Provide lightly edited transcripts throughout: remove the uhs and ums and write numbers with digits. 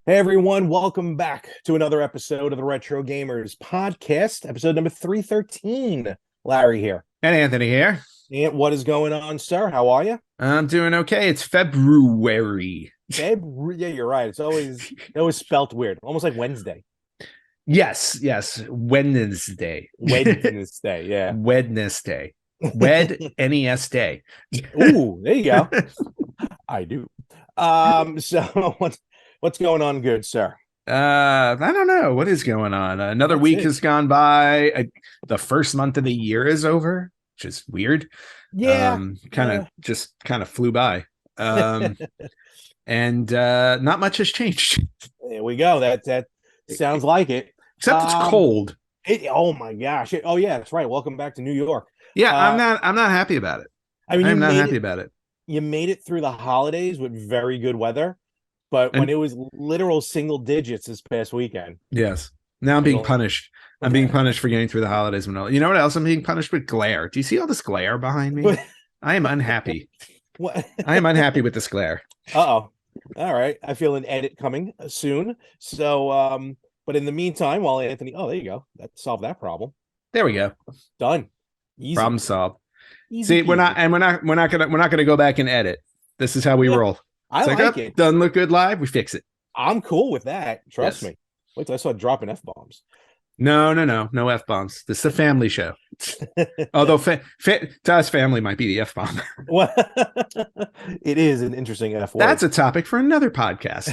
Hey everyone, welcome back to another episode of the Retro Gamers Podcast, episode number 313. Larry here. And Anthony here. And what is going on, sir? How are you? I'm doing okay. It's February. Yeah, you're right. It's always spelt weird, almost like Wednesday. Yes. Wednesday. Wednesday, yeah. Wednesday. NES Day. Ooh, there you go. I do. So what's going on, good sir? I don't know what is going on. Another That's week it. has gone by. The first month of the year is over, which is weird. Yeah. Kind of flew by. And not much has changed. There we go. That sounds like it. Except it's cold. Oh my gosh. Oh yeah, that's right. Welcome back to New York. Yeah, I'm not happy about it. I mean, I'm not happy about it. You made it through the holidays with very good weather, but when it was literal single digits this past weekend. Yes. Now I'm being punished. I'm being punished for getting through the holidays. You know what else? I'm being punished with glare. Do you see all this glare behind me? I am unhappy. What? I am unhappy with this glare. Uh-oh. All right. I feel an edit coming soon. So, but in the meantime, while Anthony, there you go. That solved that problem. There we go. Done. Easy. Problem solved. Easy. See, we're not gonna go back and edit. This is how we roll. I like it. Doesn't look good live. We fix it. I'm cool with that. Trust me. Wait till I start dropping F-bombs. No F-bombs. This is a family show. Although to us, family might be the F-bomb. Well, it is an interesting F word. That's a topic for another podcast.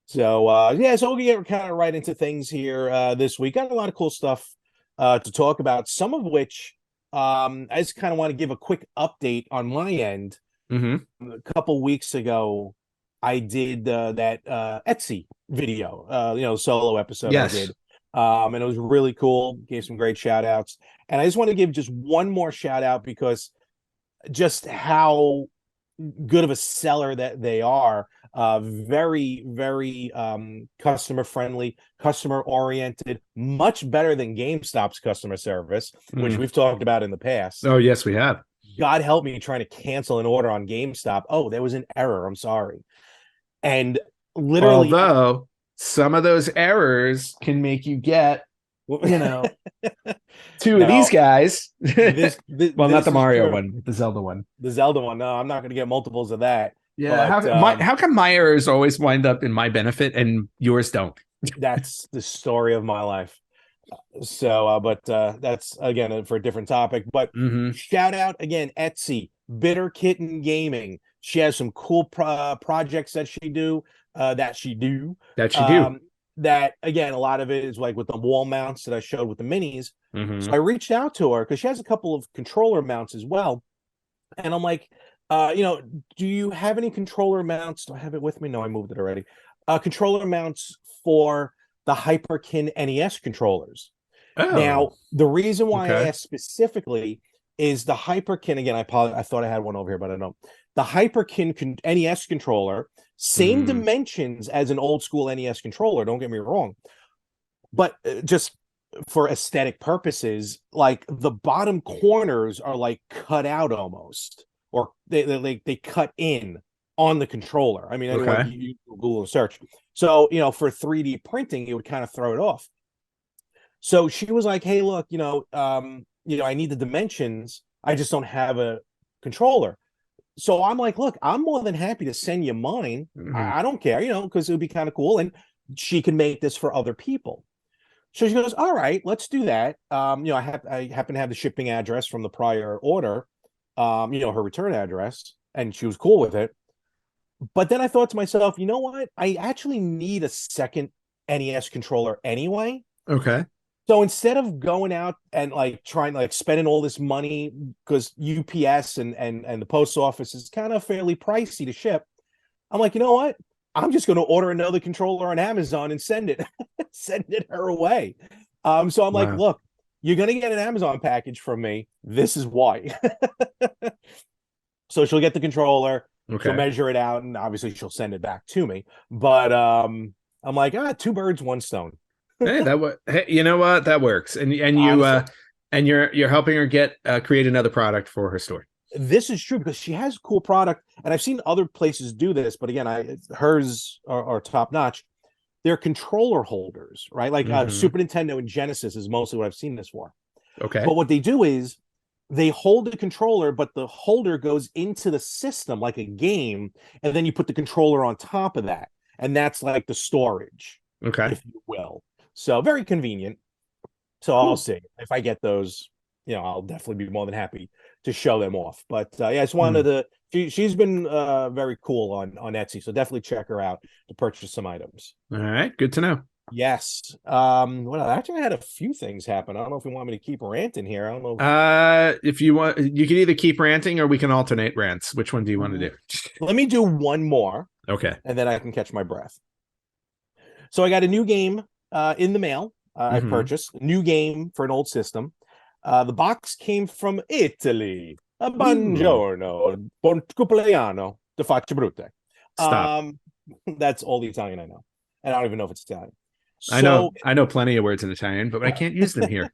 So we'll get kind of right into things here this week. Got a lot of cool stuff to talk about, some of which I just kind of want to give a quick update on my end. Mm-hmm. A couple weeks ago, I did that Etsy video, solo episode. Yes. I did. And it was really cool. Gave some great shout outs. And I just want to give just one more shout out because just how good of a seller that they are. Very, very customer friendly, customer oriented, much better than GameStop's customer service, which we've talked about in the past. Oh, yes, we have. God help me trying to cancel an order on GameStop. Oh, there was an error. I'm sorry. And literally, although some of those errors can make you get, two of these guys. Not the Mario one, the Zelda one. The Zelda one. No, I'm not going to get multiples of that. Yeah. But, how come my errors always wind up in my benefit and yours don't? That's the story of my life. So, but that's again for a different topic. But shout out again, Etsy, Bitter Kitten Gaming. She has some cool projects that she do. That again, a lot of it is like with the wall mounts that I showed with the minis. So I reached out to her because she has a couple of controller mounts as well, and I'm like, do you have any controller mounts? Do I have it with me? No, I moved it already. Controller mounts for the Hyperkin NES controllers. Now, the reason why I asked specifically is the Hyperkin, again, I thought I had one over here, but I don't. The Hyperkin NES controller, same dimensions as an old school NES controller, don't get me wrong. But just for aesthetic purposes, like the bottom corners are like cut out almost, or they cut in on the controller. I mean, anyone you Google and search. So, for 3D printing, it would kind of throw it off. So she was like, hey, look, I need the dimensions. I just don't have a controller. So I'm like, look, I'm more than happy to send you mine. I don't care, because it would be kind of cool. And she can make this for other people. So she goes, all right, let's do that. I happen to have the shipping address from the prior order, her return address, and she was cool with it. But then I thought to myself, you know what? I actually need a second NES controller anyway. Okay. So instead of going out and spending all this money, because UPS and the post office is kind of fairly pricey to ship, I'm like, you know what? I'm just going to order another controller on Amazon and send it her way. So I'm like, look, you're going to get an Amazon package from me. This is why. So she'll get the controller. Okay. She'll measure it out, and obviously she'll send it back to me. But I'm like, two birds, one stone. Hey, you know what? That works. And you're helping her create another product for her store. this is true because she has cool product, and I've seen other places do this, but again, hers are top notch. They're controller holders, right? Like Super Nintendo and Genesis is mostly what I've seen this for. Okay. But what they do is they hold the controller, but the holder goes into the system like a game, and then you put the controller on top of that, and that's like the storage, if you will. So very convenient. So I'll see if I get those. I'll definitely be more than happy to show them off. But yeah, I just wanted to. She's been very cool on Etsy, so definitely check her out to purchase some items. All right, good to know. Yes. Well, actually, I had a few things happen. I don't know if you want me to keep ranting here. I don't know. If you want, you can either keep ranting or we can alternate rants. Which one do you want to do? Let me do one more. Okay. And then I can catch my breath. So I got a new game in the mail. I purchased a new game for an old system. The box came from Italy. A buongiorno, buon compleanno, di faccia brutte. Stop. That's all the Italian I know. And I don't even know if it's Italian. So, I know plenty of words in Italian, but I can't use them here.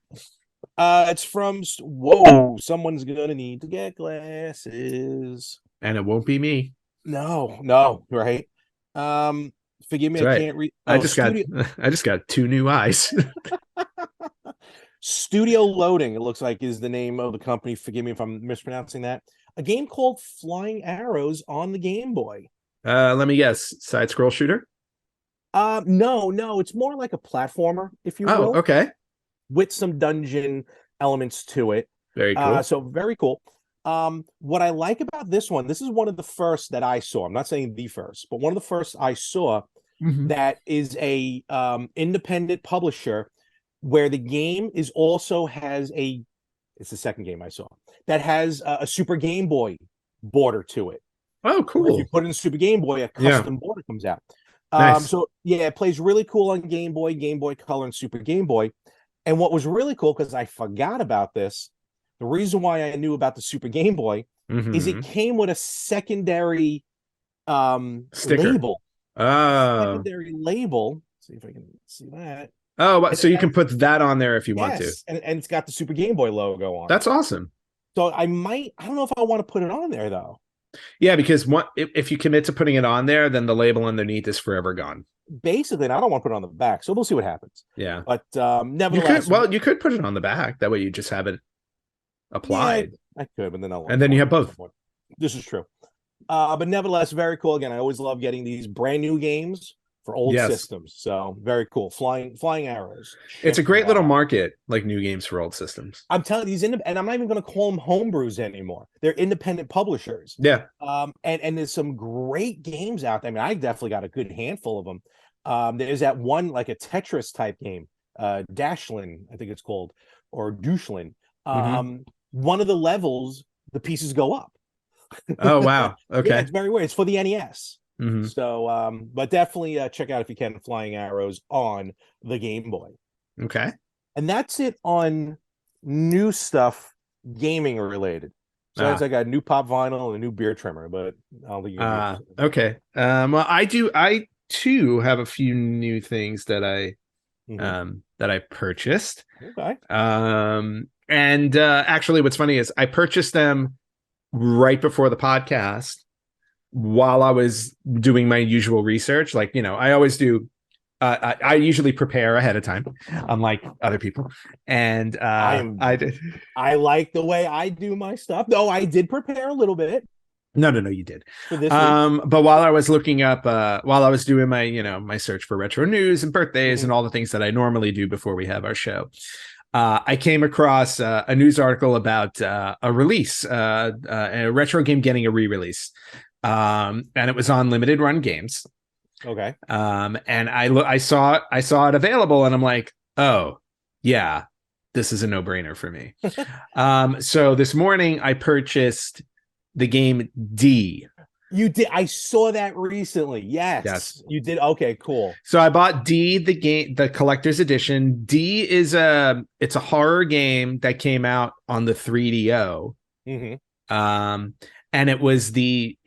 It's from someone's gonna need to get glasses. And it won't be me. No, right? Forgive me, I can't read. I just got two new eyes. Studio Loading, it looks like, is the name of the company. Forgive me if I'm mispronouncing that. A game called Flying Arrows on the Game Boy. Let me guess. Side scroll shooter? No, it's more like a platformer, if you will. Oh, okay. With some dungeon elements to it. Very cool. So very cool. What I like about this one, this is one of the first that I saw. I'm not saying the first, but one of the first I saw that is a independent publisher where the game is also has it's the second game I saw that has a Super Game Boy border to it. Oh, cool. If you put in Super Game Boy, a custom border comes out. Nice. So yeah, it plays really cool on Game Boy Color, and Super Game Boy. And what was really cool, because I forgot about this, the reason why I knew about the Super Game Boy is it came with a secondary sticker label. Oh. Secondary label. Let's see if I can see that. Oh, so you can put that on there if you want to. And it's got the Super Game Boy logo on. That's awesome. So I don't know if I want to put it on there though. Yeah, because if you commit to putting it on there, then the label underneath is forever gone. Basically, and I don't want to put it on the back, so we'll see what happens. Yeah, but nevertheless, you could put it on the back. That way, you just have it applied. Yeah, I could, but then then you have both. This is true. But nevertheless, very cool. Again, I always love getting these brand new games for old systems. So very cool. Flying Arrows. It's a great little market, like new games for old systems. I'm telling you, and I'm not even going to call them homebrews anymore. They're independent publishers. Yeah. And there's some great games out there. I mean, I definitely got a good handful of them. There's that one, like a Tetris type game, Dashlin, I think it's called, or Dushlin. One of the levels, the pieces go up. Oh, wow. Okay. Yeah, it's very weird. It's for the NES. So, but definitely check out, if you can, Flying Arrows on the Game Boy. Okay. And that's it on new stuff, gaming related. So I got a new pop vinyl and a new beer trimmer, but I'll leave you. Okay. Well, I too have a few new things that I purchased. Okay. And actually, what's funny is I purchased them right before the podcast, while I was doing my usual research. Like, I always do. I usually prepare ahead of time, unlike other people. And I did. I like the way I do my stuff. No, I did prepare a little bit. No, you did. For this but while I was looking up, while I was doing my, my search for retro news and birthdays and all the things that I normally do before we have our show, I came across a news article about a release, a retro game getting a re-release. And it was on Limited Run Games. Okay. And I saw it available, and I'm like, oh yeah, this is a no-brainer for me. So this morning I purchased the game D. You did. I saw that recently. Yes. You did. Okay, cool. So I bought D, the game, the collector's edition. D is it's a horror game that came out on the 3DO. And it was the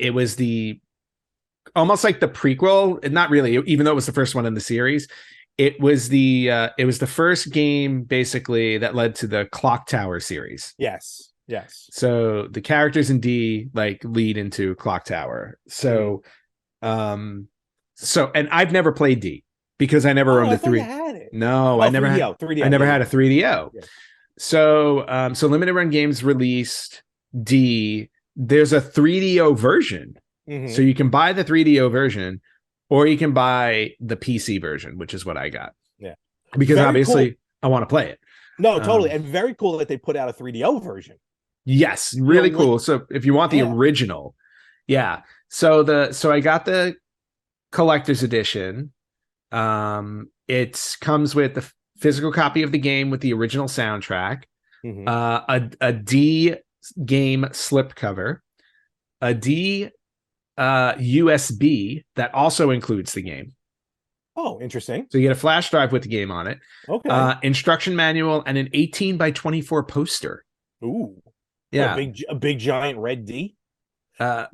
almost like the prequel, not really, even though it was the first one in the series. It was the first game basically that led to the Clock Tower series. Yes. Yes. So the characters in D like lead into Clock Tower. So, and I've never played D because I never Oh, owned I a thought you three. had it. No, Oh, I never had. 3DO, 3DO. I never Yeah, had a 3DO. yeah. So Limited Run Games released D. There's a 3DO version. Mhm. So you can buy the 3DO version or you can buy the PC version, which is what I got. Yeah. Because Very obviously cool. I want to play it. No, totally. And very cool that they put out a 3DO version. Yes, really You know, cool. So if you want the original, yeah. So I got the collector's edition. It comes with the physical copy of the game with the original soundtrack, a D game slipcover, a D USB that also includes the game. Oh, interesting. So you get a flash drive with the game on it. Okay. Instruction manual and an 18 by 24 poster. Ooh. Yeah. A big giant red D. Yeah,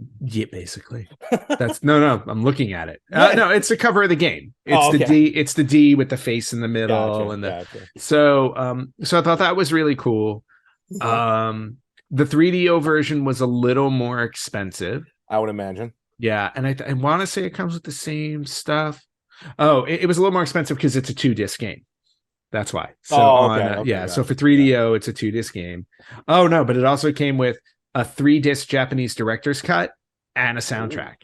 basically. That's no, I'm looking at it. No, it's the cover of the game. It's the D, it's the D with the face in the middle. So I thought that was really cool. The 3DO version was a little more expensive, I would imagine. Yeah, and I want to say it comes with the same stuff. Oh, it was a little more expensive because it's a 2-disc game. That's why. So so for 3DO, it's a 2-disc game. Oh no, but it also came with a 3-disc Japanese director's cut and a soundtrack.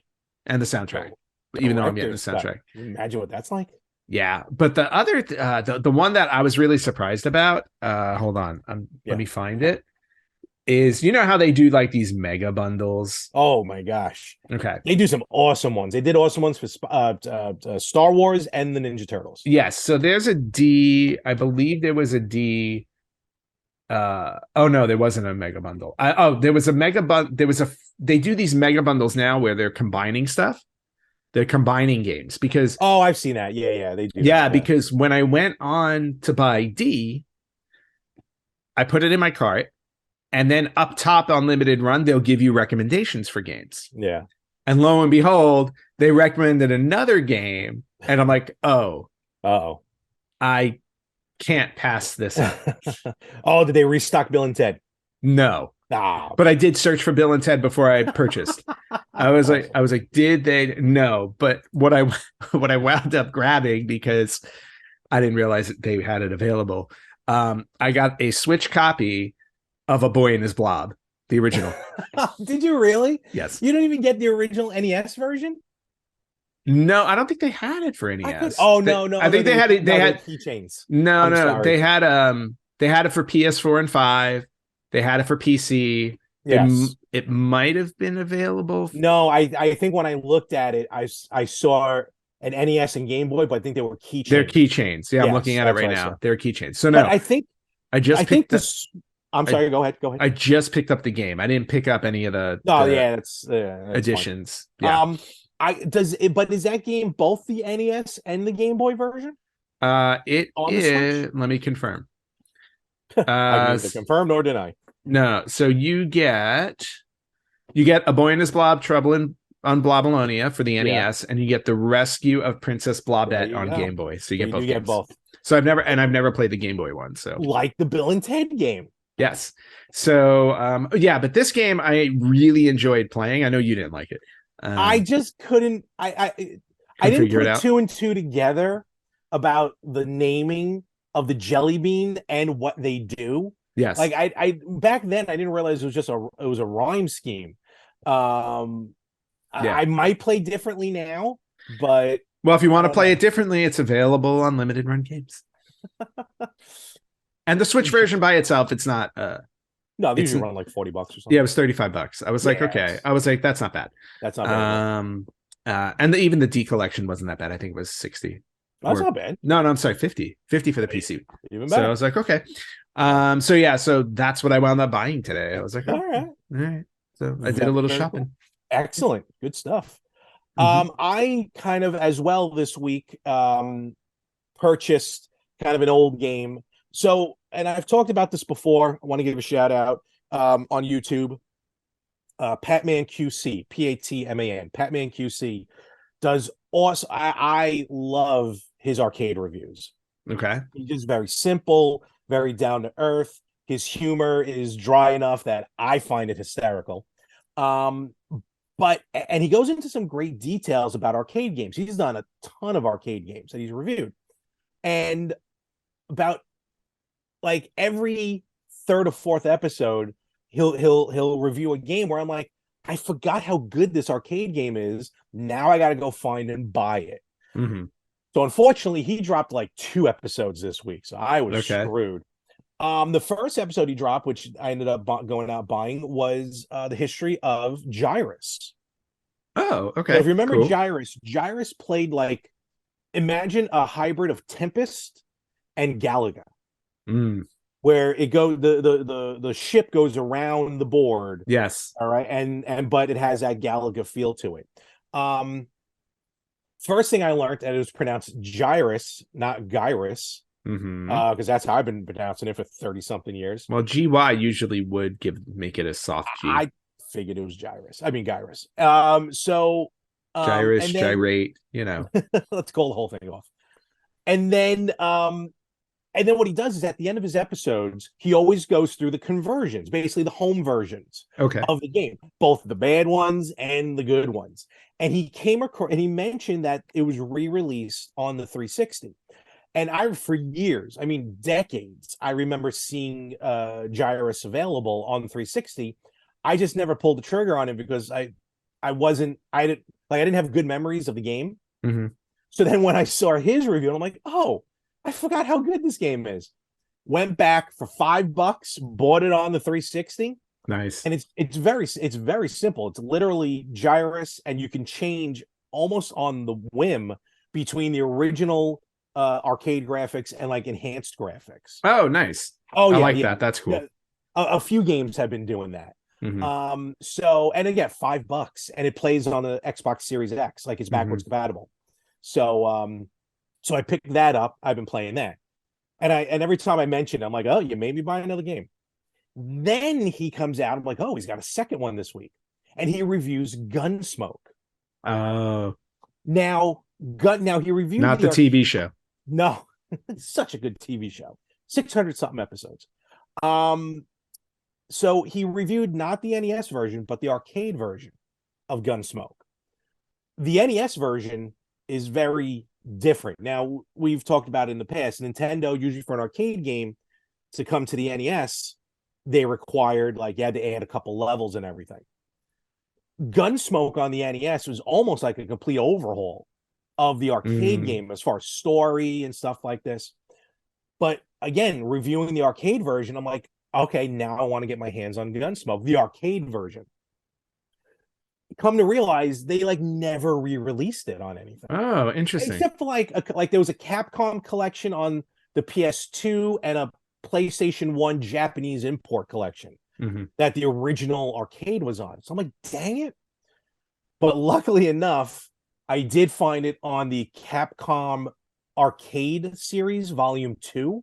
And the soundtrack. Even though I'm getting the soundtrack. Can you imagine what that's like? Yeah. But the other the one that I was really surprised about, hold on. Let me find it. Is how they do like these mega bundles? Oh my gosh. Okay. They do some awesome ones. They did awesome ones for Star Wars and the Ninja Turtles. Yes. So there's a D. I believe there was a D. Oh no, there wasn't a mega bundle. There was a mega bundle. They do these mega bundles now where they're combining stuff. They're combining games because I've seen that. Yeah, they do. Yeah, because when I went on to buy D, I put it in my cart. And then up top on Limited Run, they'll give you recommendations for games. Yeah. And lo and behold, they recommended another game. And I'm like, I can't pass this up. Did they restock Bill and Ted? No. But I did search for Bill and Ted before I purchased. I was like, did they? No. But what I wound up grabbing, because I didn't realize that they had it available. I got a Switch copy of A Boy and His Blob, the original. Did you really? Yes. You don't even get the original NES version? No, I don't think they had it for NES. No. I think they had keychains. No. They had it for PS4 and 5. They had it for PC. Yes. It might have been available. No, I think when I looked at it, I saw an NES and Game Boy, but I think they were keychains. They're keychains. Yeah, I'm looking at it right now. They're keychains. So no, but I'm sorry. Go ahead. I just picked up the game. I didn't pick up any of the. That's additions. Fine. Yeah. But is that game both the NES and the Game Boy version? It is. Let me confirm. I neither confirm nor deny. No. So you get A Boy and His Blob, Trouble on Blobolonia for the NES, and you get The Rescue of Princess Blobette on Game Boy. So you get both. You get both. So I've never played the Game Boy one. So like the Bill and Ted game. Yes. So but this game I really enjoyed playing. I know you didn't like it. I just couldn't. I didn't put 2 and 2 together about the naming of the Jelly Bean and what they do. Yes. Like I back then I didn't realize it was a rhyme scheme. I might play differently now, but well, if you want to play it differently, it's available on Limited Run Games. And the Switch version by itself, it's not. No, these run like $40 or something. Yeah, it was $35. I was like, okay. I was like, that's not bad. That's not bad. And even the D collection wasn't that bad. I think it was 60. That's not bad. No, I'm sorry, 50. 50 for the PC. Even better. So I was like, okay. So that's what I wound up buying today. I was like, all right. So I did a little shopping. Cool. Excellent, good stuff. I kind of as well this week purchased kind of an old game. So, and I've talked about this before. I want to give a shout out on YouTube. Patman QC, Patman, Patman QC does awesome. I love his arcade reviews. Okay. He's just very simple, very down to earth. His humor is dry enough that I find it hysterical. And he goes into some great details about arcade games. He's done a ton of arcade games that he's reviewed. And about like every third or fourth episode, he'll review a game where I'm like, I forgot how good this arcade game is. Now I got to go find and buy it. Mm-hmm. So unfortunately, he dropped like 2 episodes this week, so I was screwed. The first episode he dropped, which I ended up going out buying, was the history of Gyruss. Oh, okay. So if you remember Gyruss played like, imagine a hybrid of Tempest and Galaga. Where it goes, the ship goes around the board. Yes. All right, and but it has that Galaga feel to it. First thing I learned that it was pronounced Gyruss, not Gyrus, because that's how I've been pronouncing it for 30-something years. Well, GY usually would make it a soft G. I figured it was Gyrus. I mean Gyrus. Gyrus, gyrate, let's call the whole thing off. And then what he does is at the end of his episodes, he always goes through the conversions, basically the home versions of the game, both the bad ones and the good ones. And he came across and he mentioned that it was re-released on the 360. And for years, I mean decades, I remember seeing Gyruss available on the 360. I just never pulled the trigger on it because I didn't have good memories of the game. So then when I saw his review, I'm like, oh, I forgot how good this game is. Went back for $5, bought it on the 360. Nice. And it's very simple. It's literally Gyruss, and you can change almost on the whim between the original arcade graphics and like enhanced graphics. Oh, nice. Oh, yeah, I like that. That's cool. A few games have been doing that. So, and again, $5, and it plays on the Xbox Series X, like it's backwards compatible. So, so I picked that up. I've been playing that. And every time I mention it, I'm like, oh, you made me buy another game. Then he comes out, I'm like, oh, he's got a second one this week. And he reviews Gunsmoke. Oh. Now he reviewed not the TV show. No. It's such a good TV show. 600-something episodes. So he reviewed not the NES version, but the arcade version of Gunsmoke. The NES version is very different. Now, we've talked about it in the past. Nintendo, usually for an arcade game to come to the NES, they required, like, you had to add a couple levels and everything. Gunsmoke on the NES was almost like a complete overhaul of the arcade game as far as story and stuff like this. But again, reviewing the arcade version, I'm like, okay, now I want to get my hands on Gunsmoke, the arcade version. Come to realize they like never re-released it on anything. Oh, interesting. Except for like there was a Capcom collection on the PS2 and a PlayStation 1 Japanese import collection that the original arcade was on. So I'm like, dang it. But luckily enough, I did find it on the Capcom Arcade Series Volume 2.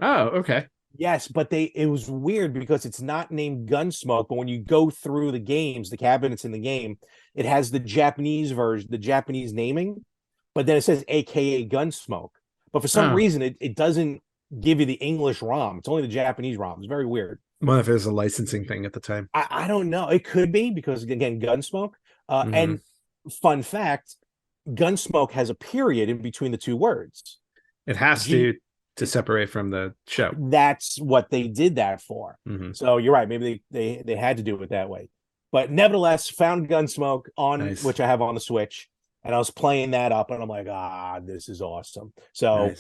Oh, okay. Yes, but it was weird because it's not named Gunsmoke, but when you go through the games, the cabinets in the game, it has the Japanese version, the Japanese naming, but then it says AKA Gunsmoke. But for some reason, it doesn't give you the English ROM. It's only the Japanese ROM. It's very weird. Well, if it was a licensing thing at the time. I don't know. It could be because, again, Gunsmoke. And fun fact, Gunsmoke has a period in between the two words. It has to separate from the show. That's what they did that for. So you're right. Maybe they had to do it that way. But nevertheless, found Gunsmoke on which I have on the Switch, and I was playing that up, and I'm like, this is awesome. So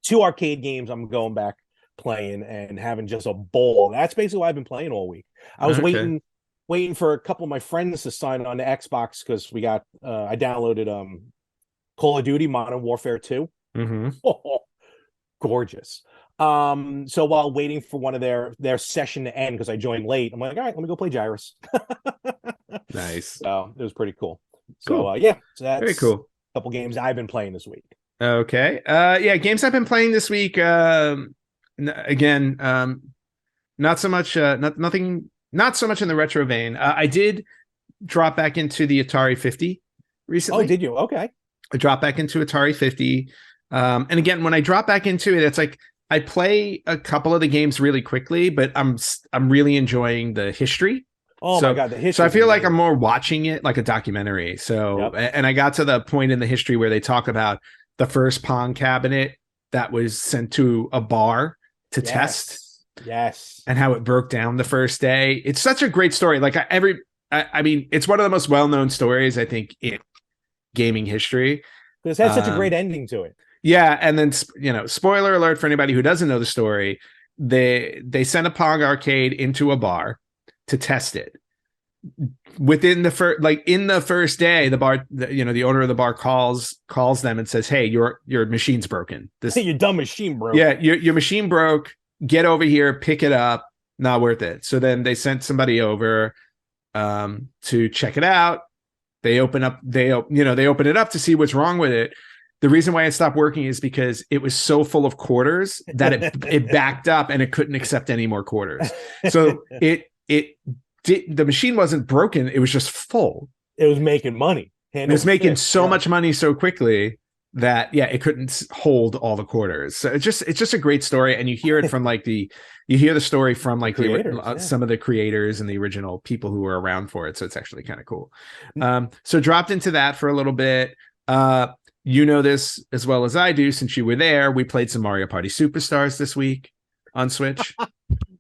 2 arcade games I'm going back playing and having just a ball. That's basically what I've been playing all week. I was waiting for a couple of my friends to sign on to Xbox because we got I downloaded Call of Duty Modern Warfare 2. Oh, gorgeous. So while waiting for one of their session to end, because I joined late, I'm like, all right, let me go play Gyruss. Nice. So it was pretty cool. Cool. So so that's very cool. A couple games I've been playing this week. Okay. Games I've been playing this week. Again, not so much not so much in the retro vein. I did drop back into the Atari 50 recently. Oh, did you? Okay. I dropped back into Atari 50. And again, when I drop back into it, it's like I play a couple of the games really quickly, but I'm really enjoying the history. Oh so, my god, the history. So I feel like I'm more watching it like a documentary. So, and I got to the point in the history where they talk about the first Pong cabinet that was sent to a bar to test. Yes. And how it broke down the first day. It's such a great story. Like I mean, it's one of the most well-known stories, I think, in gaming history. This has such a great ending to it. Yeah, and then spoiler alert for anybody who doesn't know the story, they sent a Pong arcade into a bar to test it. Within the first day, the bar, the owner of the bar calls them and says, "Hey, your machine's broken. Your dumb machine broke. Yeah, your machine broke. Get over here, pick it up. Not worth it." So then they sent somebody over to check it out. They open it up to see what's wrong with it. The reason why it stopped working is because it was so full of quarters that it backed up and it couldn't accept any more quarters. So the machine wasn't broken. It was just full. It was making money. It was making so much money so quickly that it couldn't hold all the quarters. So it's just a great story. And you hear it from the story from like some of the creators and the original people who were around for it. So it's actually kind of cool. So dropped into that for a little bit. This as well as I do, since you were there. We played some Mario Party Superstars this week on Switch.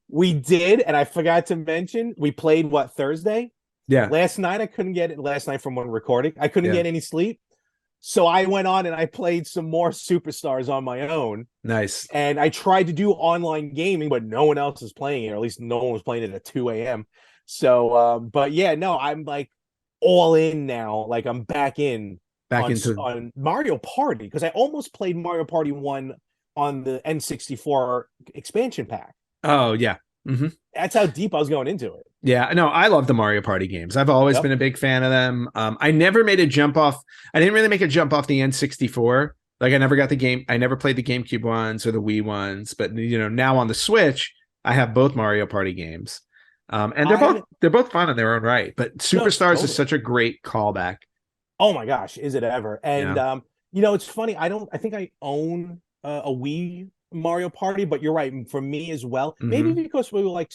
We did, and I forgot to mention, we played Thursday? Yeah. Last night I couldn't get it. Last night from when recording, I couldn't get any sleep. So I went on and I played some more Superstars on my own. Nice. And I tried to do online gaming, but no one else is playing it, or at least no one was playing it at 2 a.m. So, but yeah, no, I'm like all in now. Like I'm back into on Mario Party, because I almost played Mario Party 1 on the N64 expansion pack. Oh, yeah. Mm-hmm. That's how deep I was going into it. Yeah, no, I love the Mario Party games. I've always been a big fan of them. I never made a jump off. I didn't really make a jump off the N64. Like I never got the game. I never played the GameCube ones or the Wii ones. But now on the Switch, I have both Mario Party games, and they're both fun in their own right. But Superstars is such a great callback. Oh my gosh, is it ever? And it's funny. I think I own a Wii Mario Party, but you're right, for me as well. Mm-hmm. Maybe because we were like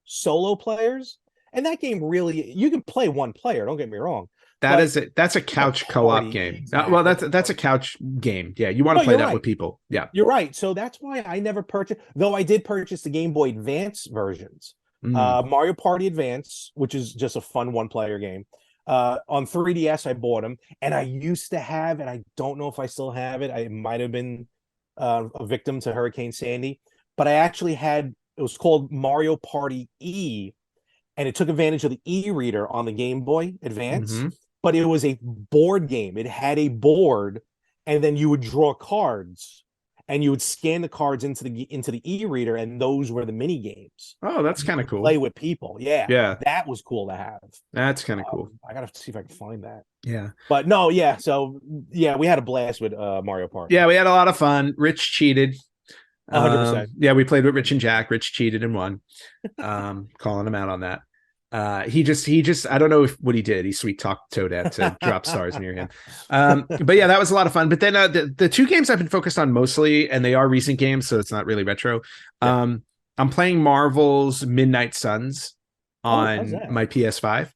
solo players, and that game really, you can play one player, don't get me wrong. That's a couch co-op game. Exactly. Well, that's a couch game. Yeah, you want to play that with people. Yeah, you're right. So that's why I never purchased, though I did purchase the Game Boy Advance versions. Mario Party Advance, which is just a fun one-player game. On 3DS I bought them, and I used to have, and I don't know if I still have it, I might have been a victim to Hurricane Sandy, but I actually had, it was called Mario Party E, and it took advantage of the e-reader on the Game Boy Advance, but it was a board game. It had a board, and then you would draw cards, and you would scan the cards into the e-reader, and those were the mini games. Oh, that's kind of cool. Play with people. Yeah. That was cool to have. That's kind of cool. I gotta see if I can find that. Yeah. But no, yeah. So yeah, we had a blast with Mario Party. Yeah, we had a lot of fun. Rich cheated. 100%. Yeah, we played with Rich and Jack. Rich cheated and won. Calling him out on that. He just I don't know what he did. He sweet talked Toadette to drop stars near him. But yeah, that was a lot of fun. But then the two games I've been focused on mostly, and they are recent games, so it's not really retro. I'm playing Marvel's Midnight Suns on my PS5.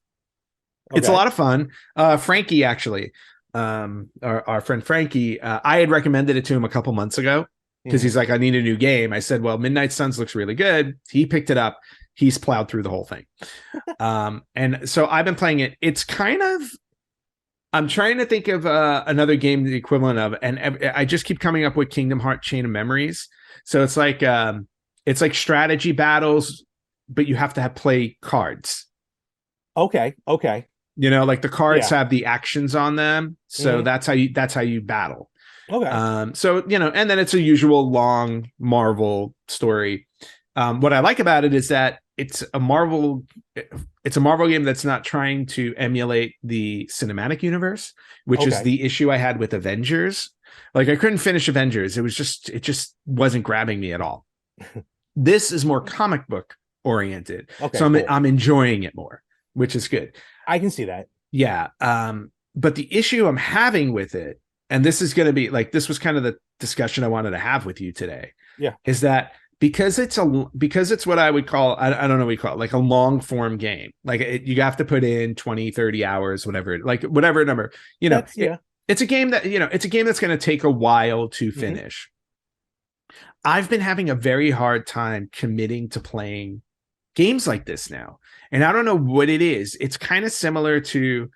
Okay. It's a lot of fun. Frankie, actually, our friend Frankie, I had recommended it to him a couple months ago because he's like, I need a new game. I said, well, Midnight Suns looks really good. He picked it up. He's plowed through the whole thing. And so I've been playing it. It's kind of, I'm trying to think of another game the equivalent of, and I just keep coming up with Kingdom Hearts Chain of Memories. So it's like strategy battles, but you have to play cards. Okay. Like the cards have the actions on them. So that's how you battle. Okay. So, and then it's a usual long Marvel story. What I like about it is that it's a Marvel game that's not trying to emulate the cinematic universe, which is the issue I had with Avengers. Like I couldn't finish Avengers. It just wasn't grabbing me at all. This is more comic book oriented. Okay, so I'm enjoying it more, which is good. I can see that. Yeah. But the issue I'm having with it, and this is going to be like, this was kind of discussion I wanted to have with you today. Yeah. Is that because it's what I would call, I don't know what you call it, like a long form game. Like you have to put in 20, 30 hours, whatever, like whatever number, it's a game that, it's a game that's going to take a while to finish. I've been having a very hard time committing to playing games like this now. And I don't know what it is. It's kind of similar to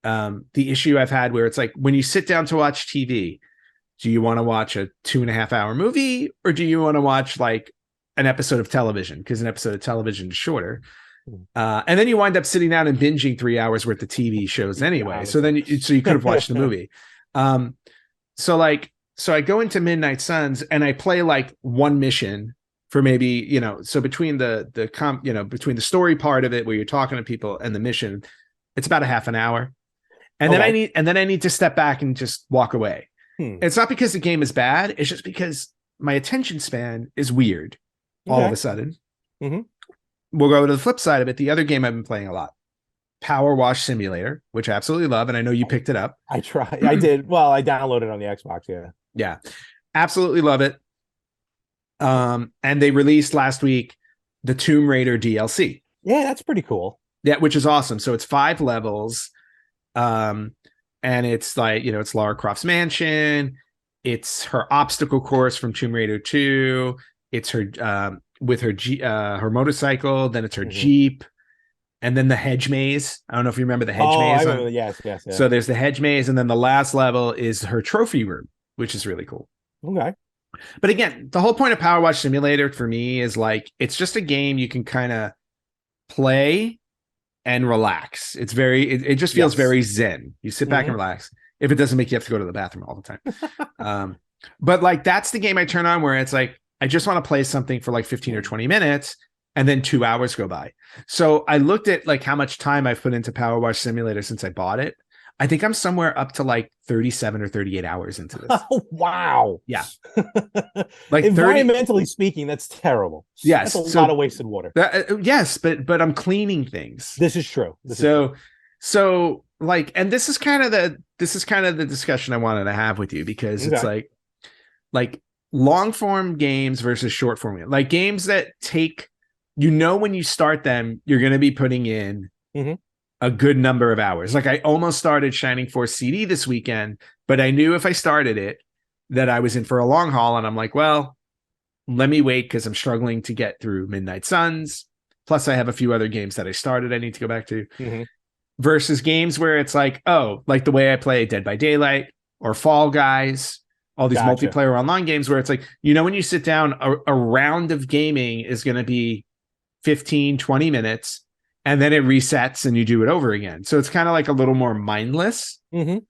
the issue I've had where it's like when you sit down to watch TV, do you want to watch a 2.5 hour movie or do you want to watch like an episode of television? Because an episode of television is shorter. And then you wind up sitting down and binging 3 hours worth of TV shows anyway. So then you could have watched the movie. So I go into Midnight Suns and I play like one mission for maybe, so between between the story part of it where you're talking to people and the mission, it's about a half an hour. And then I need to step back and just walk away. It's not because the game is bad. It's just because my attention span is weird all of a sudden. We'll go to the flip side of it. The other game I've been playing a lot, Power Wash Simulator, which I absolutely love. And I know you picked it up. I tried. I did. Well, I downloaded it on the Xbox. Yeah. Yeah. Absolutely love it. And they released last week the Tomb Raider DLC. Yeah, that's pretty cool. Yeah, which is awesome. So it's 5 levels. And it's like, it's Lara Croft's mansion. It's her obstacle course from Tomb Raider 2. It's her with her motorcycle. Then it's her Jeep. And then the hedge maze. I don't know if you remember the hedge maze. I remember. Yes. So there's the hedge maze. And then the last level is her trophy room, which is really cool. Okay. But again, the whole point of Power Wash Simulator for me is like, it's just a game you can kind of play and relax. It's it just feels very zen. You sit back and relax. If it doesn't make you have to go to the bathroom all the time. But like, that's the game I turn on where it's like, I just want to play something for like 15 or 20 minutes and then 2 hours go by. So I looked at like how much time I've put into Power Wash Simulator since I bought it. I think I'm somewhere up to like 37 or 38 hours into this. Oh, wow. Yeah. Like environmentally speaking, that's terrible. Yes. That's a lot of wasted water. Yes, but I'm cleaning things. This is true. So like, and this is kind of the discussion I wanted to have with you because it's like long form games versus short form, like games that take, when you start them, you're going to be putting in a good number of hours. Like I almost started Shining Force CD this weekend, but I knew if I started it that I was in for a long haul. And I'm like, well, let me wait because I'm struggling to get through Midnight Suns. Plus I have a few other games that I started I need to go back to. Versus games where it's like, like the way I play Dead by Daylight or Fall Guys, all these multiplayer online games where it's like, when you sit down, a round of gaming is going to be 15, 20 minutes. And then it resets and you do it over again. So it's kind of like a little more mindless. And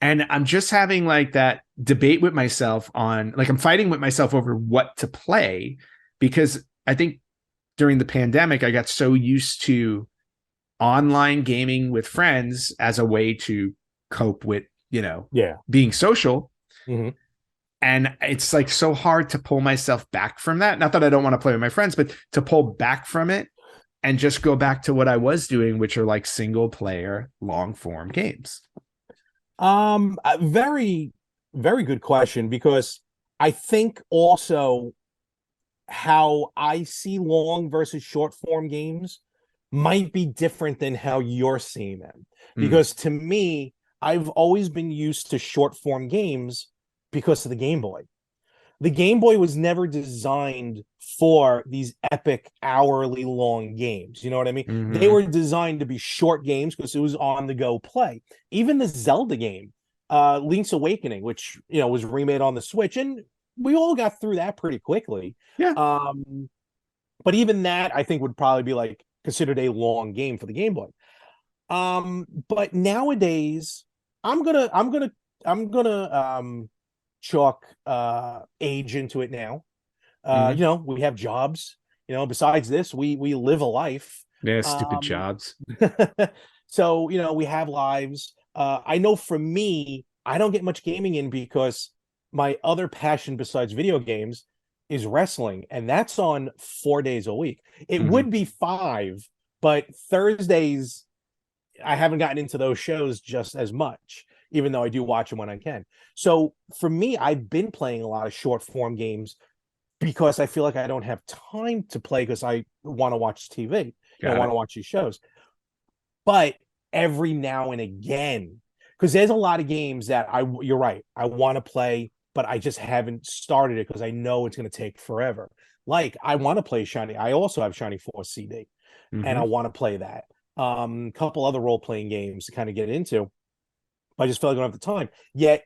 I'm just having like that debate with myself on, like, I'm fighting with myself over what to play because I think during the pandemic, I got so used to online gaming with friends as a way to cope with, being social. And it's like so hard to pull myself back from that. Not that I don't want to play with my friends, but to pull back from it and just go back to what I was doing, which are like single player, long form games. A very, very good question, because I think also how I see long versus short form games might be different than how you're seeing them. Because to me, I've always been used to short form games because of the Game Boy. The Game Boy was never designed for these epic hourly long games. You know what I mean? They were designed to be short games because it was on the go play. Even the Zelda game, Link's Awakening, which, was remade on the Switch, and we all got through that pretty quickly. Yeah. But even that, I think, would probably be like considered a long game for the Game Boy. But nowadays, I'm gonna chalk age into it now. We have jobs. Besides this, we live a life. Yeah, stupid jobs. So we have lives. I know for me, I don't get much gaming in because my other passion besides video games is wrestling, and that's on 4 days a week. It would be 5, but Thursdays I haven't gotten into those shows just as much. even though I do watch them when I can. So for me, I've been playing a lot of short form games because I feel like I don't have time to play because I want to watch TV. I want to watch these shows. But every now and again, because there's a lot of games that you're right, I want to play, but I just haven't started it because I know it's going to take forever. Like I want to play Shiny. I also have Shiny Force CD, and I want to play that. A couple other role-playing games to kind of get into. I just feel like I don't have the time. Yet,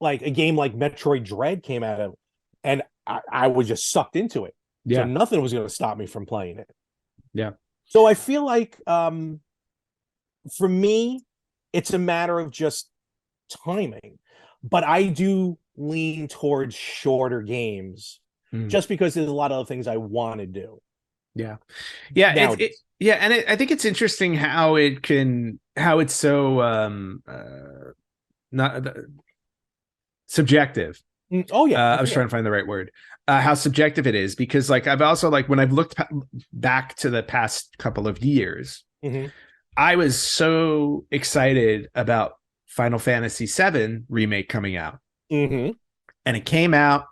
like a game like Metroid Dread came out of, and I was just sucked into it. Yeah. So nothing was going to stop me from playing it. Yeah. So I feel like for me, it's a matter of just timing. But I do lean towards shorter games just because there's a lot of other things I want to do. Yeah. Yeah. And I think it's interesting how it's so not subjective. Oh yeah. I was trying to find the right word. How subjective it is, because like I've also like when I've looked back to the past couple of years, I was so excited about Final Fantasy VII remake coming out, and it came out,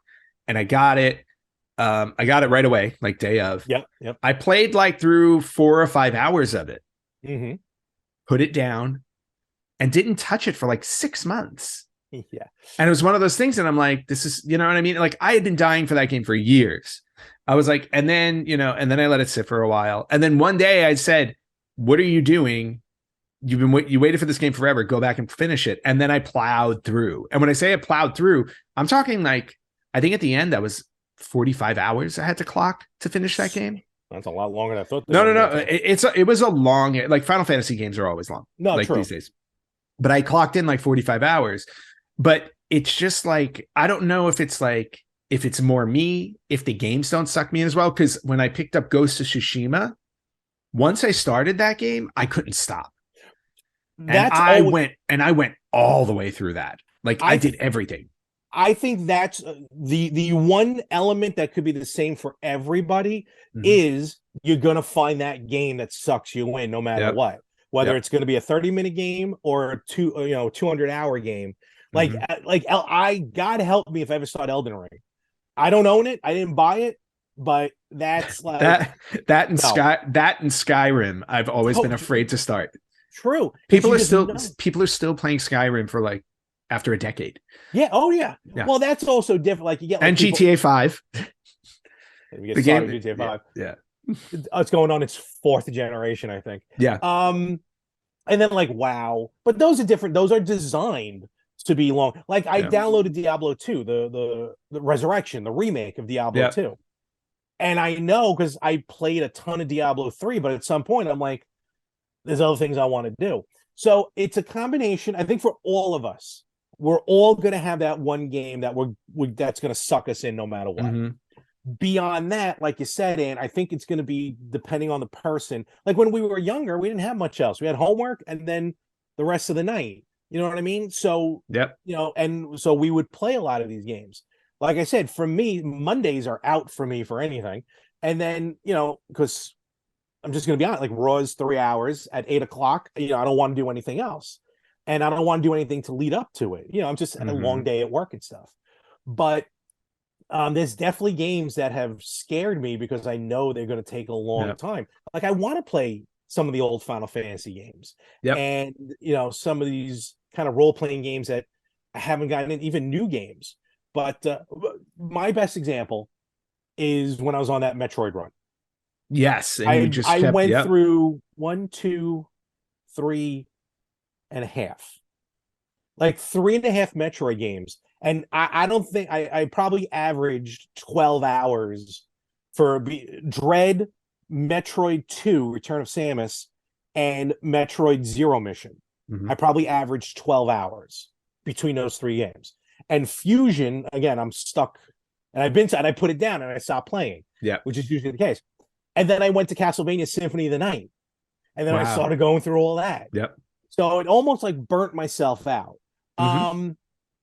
and I got it. I got it right away, like day of. Yep. I played like through 4 or 5 hours of it, put it down, and didn't touch it for like 6 months. Yeah. And it was one of those things that I'm like, this is, you know what I mean? Like I had been dying for that game for years. I was like, and then I let it sit for a while. And then one day I said, what are you doing? You waited for this game forever. Go back and finish it. And then I plowed through. And when I say I plowed through, I'm talking like, I think at the end that was 45 hours I had to clock to finish that game. That's a lot longer than I thought. No. It was a long, like Final Fantasy games are always long. No, like true. These days. But I clocked in like 45 hours. But it's just like, I don't know if it's more me, if the games don't suck me in as well. Because when I picked up Ghost of Tsushima, once I started that game, I couldn't stop. I went all the way through that. Like I did everything. I think that's the one element that could be the same for everybody is you're going to find that game that sucks you in no matter what. Whether it's going to be a 30-minute game or a 200-hour game. Like God help me if I ever start Elden Ring. I don't own it. I didn't buy it, but that's like that and Skyrim. I've always been afraid to start. True. People are still playing Skyrim for like after a decade. Yeah. Oh yeah. Well, that's also different. Like you get and GTA 5. The game GTA 5. Yeah. It's going on its 4th generation, I think. Yeah. And then like WoW, but those are different. Those are designed to be long. Like I downloaded Diablo 2, the Resurrection, the remake of Diablo 2. And I know because I played a ton of Diablo 3, but at some point I'm like, there's other things I want to do. So it's a combination. I think for all of us, we're all going to have that one game that that's going to suck us in no matter what. Beyond that, like you said, Ann, I think it's going to be depending on the person. Like when we were younger, we didn't have much else. We had homework and then the rest of the night. You know what I mean? So, and so we would play a lot of these games. Like I said, for me, Mondays are out for me for anything. And then, because I'm just going to be honest, like Raw's 3 hours at 8 o'clock, I don't want to do anything else. And I don't want to do anything to lead up to it. I'm just had a long day at work and stuff. But there's definitely games that have scared me because I know they're going to take a long time. Like I want to play some of the old Final Fantasy games. And, some of these kind of role-playing games that I haven't gotten in, even new games. But my best example is when I was on that Metroid run. Yes. And I went through 1, 2, 3 and a half. Like 3.5 Metroid games. And I don't think I probably averaged 12 hours for Dread, Metroid 2, Return of Samus, and Metroid Zero Mission. I probably averaged 12 hours between those 3 games. And Fusion, again, I'm stuck. And I put it down and I stopped playing. Yeah. Which is usually the case. And then I went to Castlevania Symphony of the Night. And then I started going through all that. Yep. So it almost like burnt myself out.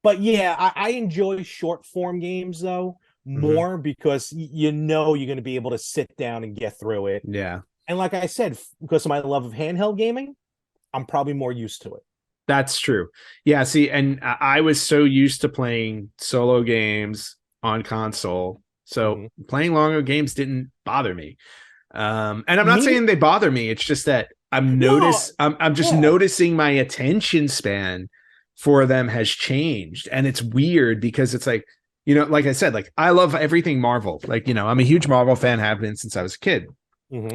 But yeah, I enjoy short form games though more because you're going to be able to sit down and get through it. Yeah. And like I said, because of my love of handheld gaming, I'm probably more used to it. That's true. Yeah, see, and I was so used to playing solo games on console, so playing longer games didn't bother me. And I'm not saying they bother me. It's just that I'm just noticing my attention span for them has changed, and it's weird because it's like, you know, like I said, like I love everything Marvel. Like, you know, I'm a huge Marvel fan, have been since I was a kid.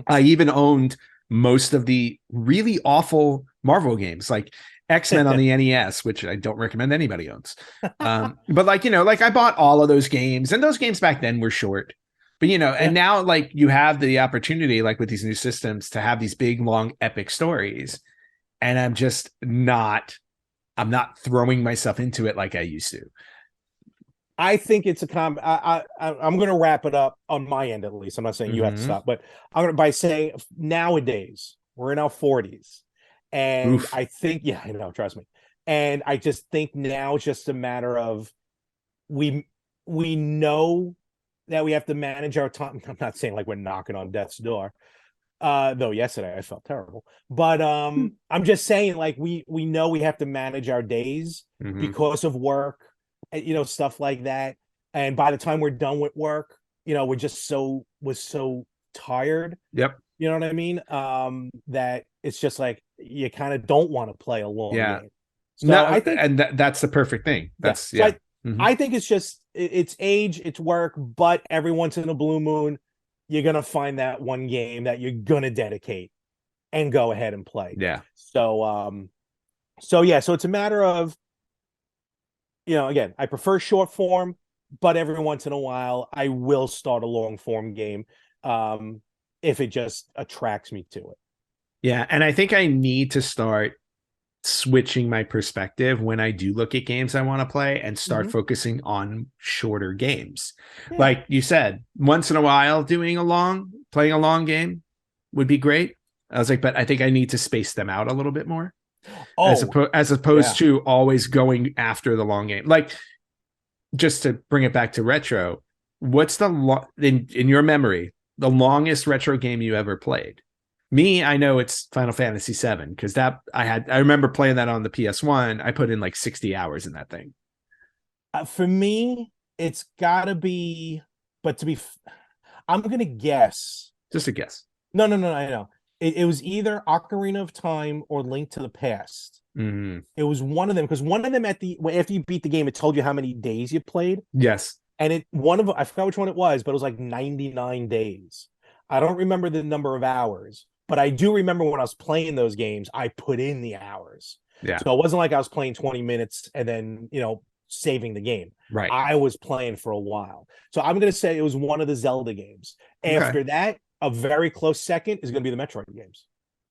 I even owned most of the really awful Marvel games, like X-Men on the NES, which I don't recommend anybody owns. But like, you know, like I bought all of those games, and those games back then were short. But, you know, and now like you have the opportunity, like with these new systems, to have these big, long, epic stories. And I'm not throwing myself into it like I used to. I think it's I'm going to wrap it up on my end, at least. I'm not saying you have to stop, but I'm going to, by saying nowadays we're in our 40s. And I think, yeah, I know, trust me. And I just think now it's just a matter of we know that we have to manage our time. I'm not saying like we're knocking on death's door. Though yesterday I felt terrible. But I'm just saying, like, we know we have to manage our days because of work, you know, stuff like that. And by the time we're done with work, you know, we're so tired. Yep. You know what I mean? That it's just like you kind of don't want to play a long game. So no, I think, and that's the perfect thing. That's I think it's just it's age, it's work, but every once in a blue moon, you're gonna find that one game that you're gonna dedicate and go ahead and play. Yeah. So so it's a matter of, you know, again, I prefer short form, but every once in a while I will start a long form game if it just attracts me to it. Yeah, and I think I need to start switching my perspective when I do look at games I want to play and start focusing on shorter games. Yeah. Like you said, once in a while playing a long game would be great. I was like, but I think I need to space them out a little bit more. As opposed to always going after the long game. Like, just to bring it back to retro, what's in your memory, the longest retro game you ever played? Me, I know it's Final Fantasy VII, because I remember playing that on the PS1. I put in like 60 hours in that thing. For me, it's gotta be, I'm gonna guess. Just a guess. No, I know. It was either Ocarina of Time or Link to the Past. It was one of them, because one of them after you beat the game, it told you how many days you played. Yes. And I forgot which one it was, but it was like 99 days. I don't remember the number of hours. But I do remember when I was playing those games, I put in the hours. Yeah. So it wasn't like I was playing 20 minutes and then, you know, saving the game. Right. I was playing for a while. So I'm going to say it was one of the Zelda games. After that, a very close second is going to be the Metroid games.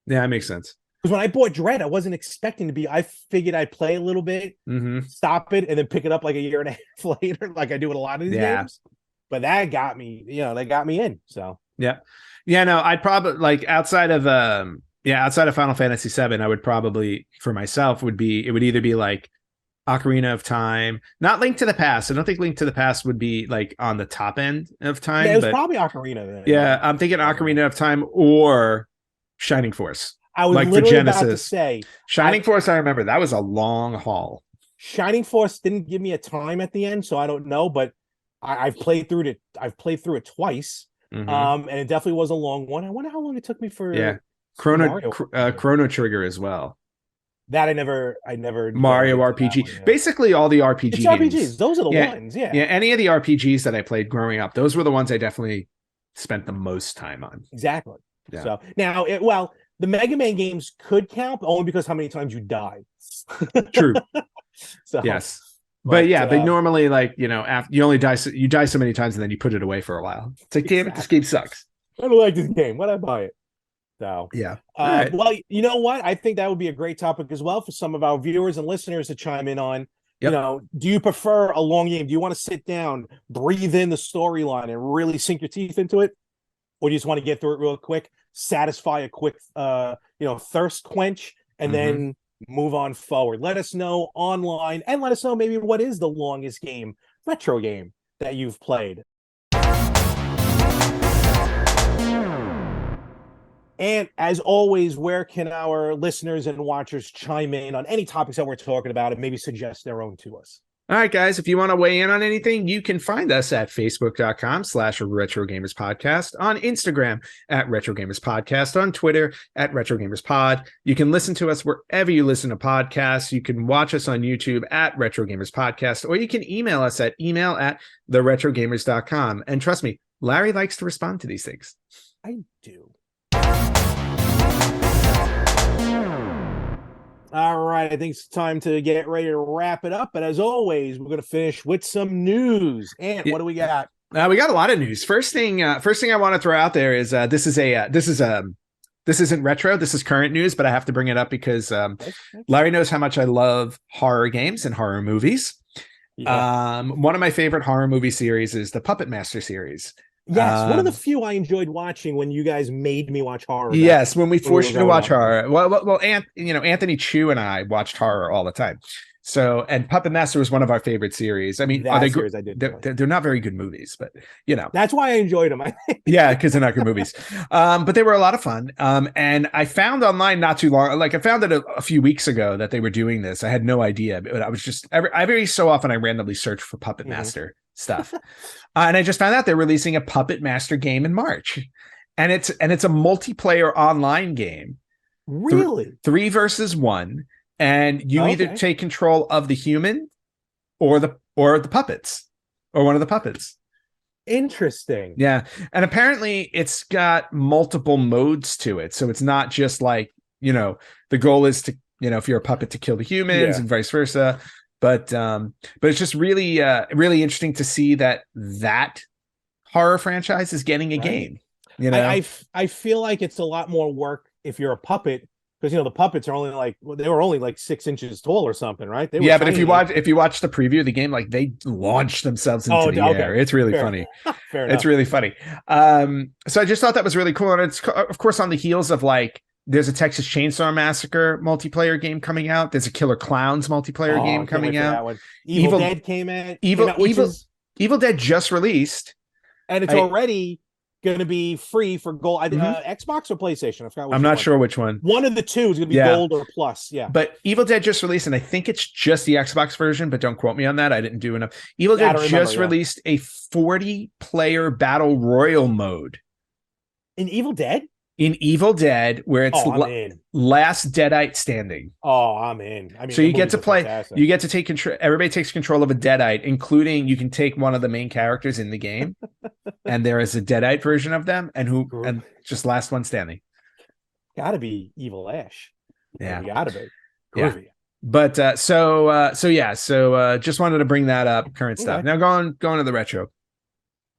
Yeah, that makes sense. Because when I bought Dread, I wasn't expecting to be. I figured I'd play a little bit, stop it, and then pick it up like a year and a half later, like I do with a lot of these games. But that got me, you know, in. So yeah. Yeah, no, I'd probably, like, outside of Final Fantasy VII, I would probably, for myself, it would either be like Ocarina of Time, not Link to the Past. I don't think Link to the Past would be like on the top end of time. Yeah, it was probably Ocarina then. Yeah, I'm thinking Ocarina of Time or Shining Force. I was like literally about to say Shining Force. I remember that was a long haul. Shining Force didn't give me a time at the end, so I don't know, but I've played through it twice. And it definitely was a long one. I wonder how long it took me for Chrono Trigger as well. That I never Mario RPG. Basically all the RPG games. RPGs. Those are the ones. Yeah. Yeah. Any of the RPGs that I played growing up, those were the ones I definitely spent the most time on. Exactly. Yeah. So now the Mega Man games could count, but only because how many times you die. True. So yes. But normally, like, you know, after you die so many times and then you put it away for a while. It's like, damn it, this game sucks. I don't like this game. Why'd I buy it? So yeah. Right. Well, you know what? I think that would be a great topic as well for some of our viewers and listeners to chime in on. Yep. You know, do you prefer a long game? Do you want to sit down, breathe in the storyline, and really sink your teeth into it, or do you just want to get through it real quick, satisfy a quick, thirst quench, and then move on forward? Let us know online, and let us know maybe what is the longest retro game that you've played. And as always, where can our listeners and watchers chime in on any topics that we're talking about and maybe suggest their own to us? All right, guys, if you want to weigh in on anything, you can find us at facebook.com/Retro Gamers Podcast, on Instagram at Retro Gamers Podcast, on Twitter at Retro Gamers Pod. You can listen to us wherever you listen to podcasts. You can watch us on YouTube at Retro Gamers Podcast, or you can email us at email@theretrogamers.com. And trust me, Larry likes to respond to these things. I do. All right, I think it's time to get ready to wrap it up. But as always, we're going to finish with some news. And what do we got? We got a lot of news. First thing I want to throw out there is this isn't retro. This is current news, but I have to bring it up because Larry knows how much I love horror games and horror movies. Yeah. One of my favorite horror movie series is the Puppet Master series. Yes, one of the few I enjoyed watching when you guys made me watch horror. Yes, when we forced you to watch horror. Well, Anthony Chu and I watched horror all the time. So, and Puppet Master was one of our favorite series. I mean, they're not very good movies, but that's why I enjoyed them. Yeah, because they're not good movies. But they were a lot of fun. And I found online not too long, I found it a few weeks ago that they were doing this. I had no idea, but I was just every so often I randomly search for Puppet Master stuff, and I just found out they're releasing a Puppet Master game in March, and it's a multiplayer online game. Really, 3 versus 1. And you either take control of the human or the puppets, or one of the puppets. Interesting. Yeah. And apparently it's got multiple modes to it. So it's not just like, the goal is to, if you're a puppet, to kill the humans and vice versa. But it's just really, really interesting to see that horror franchise is getting a game. I feel like it's a lot more work if you're a puppet. Because the puppets are only like 6 inches tall or something, right? But if you watch the preview of the game, they launch themselves into the air. It's really funny. Fair enough. It's really funny. So I just thought that was really cool, and it's of course on the heels of there's a Texas Chainsaw Massacre multiplayer game coming out. There's a Killer Clowns multiplayer game coming out. Evil Dead came out. Evil Dead just released, and it's already going to be free for gold. Xbox or PlayStation? I forgot. I'm not sure which one. One of the two is going to be gold or plus. Yeah. But Evil Dead just released, and I think it's just the Xbox version, but don't quote me on that. I didn't do enough. Evil Dead just released a 40-player battle royal mode. In Evil Dead? In Evil Dead, where it's last Deadite standing. Oh, I'm in. I mean, so you get to play. Fantastic. You get to take control. Everybody takes control of a Deadite, including you can take one of the main characters in the game, and there is a Deadite version of them, and just last one standing. Got to be Evil Ash. Yeah, got to be. Yeah. But just wanted to bring that up. Current stuff. Now going to the retro.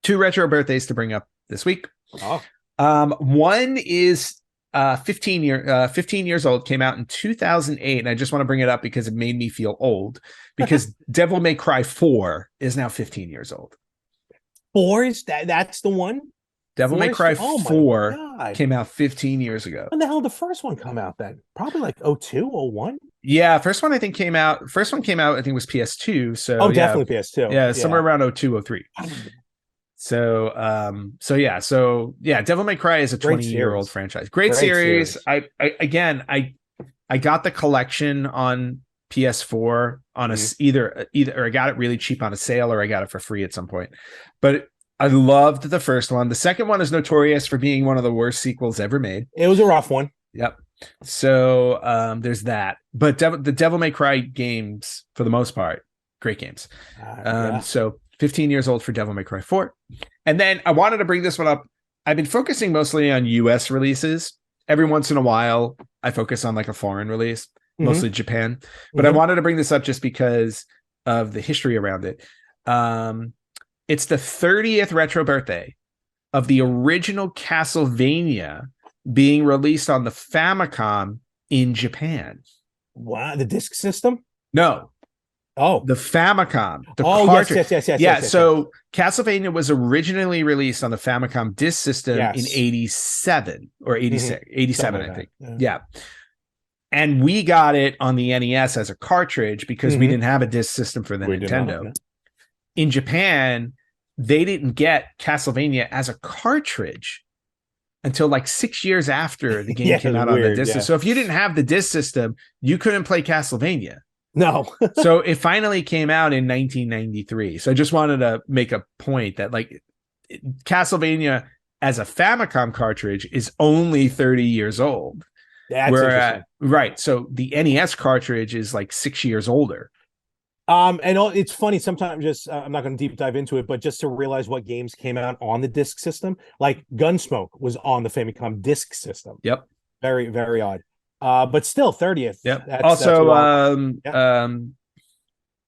2 retro birthdays to bring up this week. Oh. One is 15 years old, came out in 2008, and I just want to bring it up because it made me feel old, because Devil May Cry 4 is now 15 years old. 4 is that's the one? Devil May Cry 4 came out 15 years ago. When the hell did the first one come out then? Probably like 02, 01? Yeah, first one I think came out, I think was PS2. So definitely PS2. Yeah, somewhere around 02, 03. So Devil May Cry is a 20-year-old franchise. Great series. I got the collection on PS4 on either I got it really cheap on a sale, or I got it for free at some point. But I loved the first one. The second one is notorious for being one of the worst sequels ever made. It was a rough one. Yep. So there's that. But the Devil May Cry games, for the most part, great games. So 15 years old for Devil May Cry 4. And then I wanted to bring this one up. I've been focusing mostly on US releases. Every once in a while, I focus on a foreign release, mostly Japan. But I wanted to bring this up just because of the history around it. It's the 30th retro birthday of the original Castlevania being released on the Famicom in Japan. Wow, the disc system? No. Oh, the Famicom. Yes. Yeah, so Castlevania was originally released on the Famicom disc system in 87 or 86, 87, I think. Yeah. And we got it on the NES as a cartridge because we didn't have a disc system for the Nintendo. In Japan, they didn't get Castlevania as a cartridge until like 6 years after the game Yeah, came it's out on the weird, disc. yeah. So if you didn't have the disc system, you couldn't play Castlevania. No. So it finally came out in 1993. So I just wanted to make a point that like Castlevania as a Famicom cartridge is only 30 years old. That's interesting. Right. So the NES cartridge is like 6 years older. And it's funny sometimes. Just I'm not going to deep dive into it, but just to realize what games came out on the disc system, like Gunsmoke was on the Famicom disc system. Yep. Very, very odd. But still 30th. Yep. That's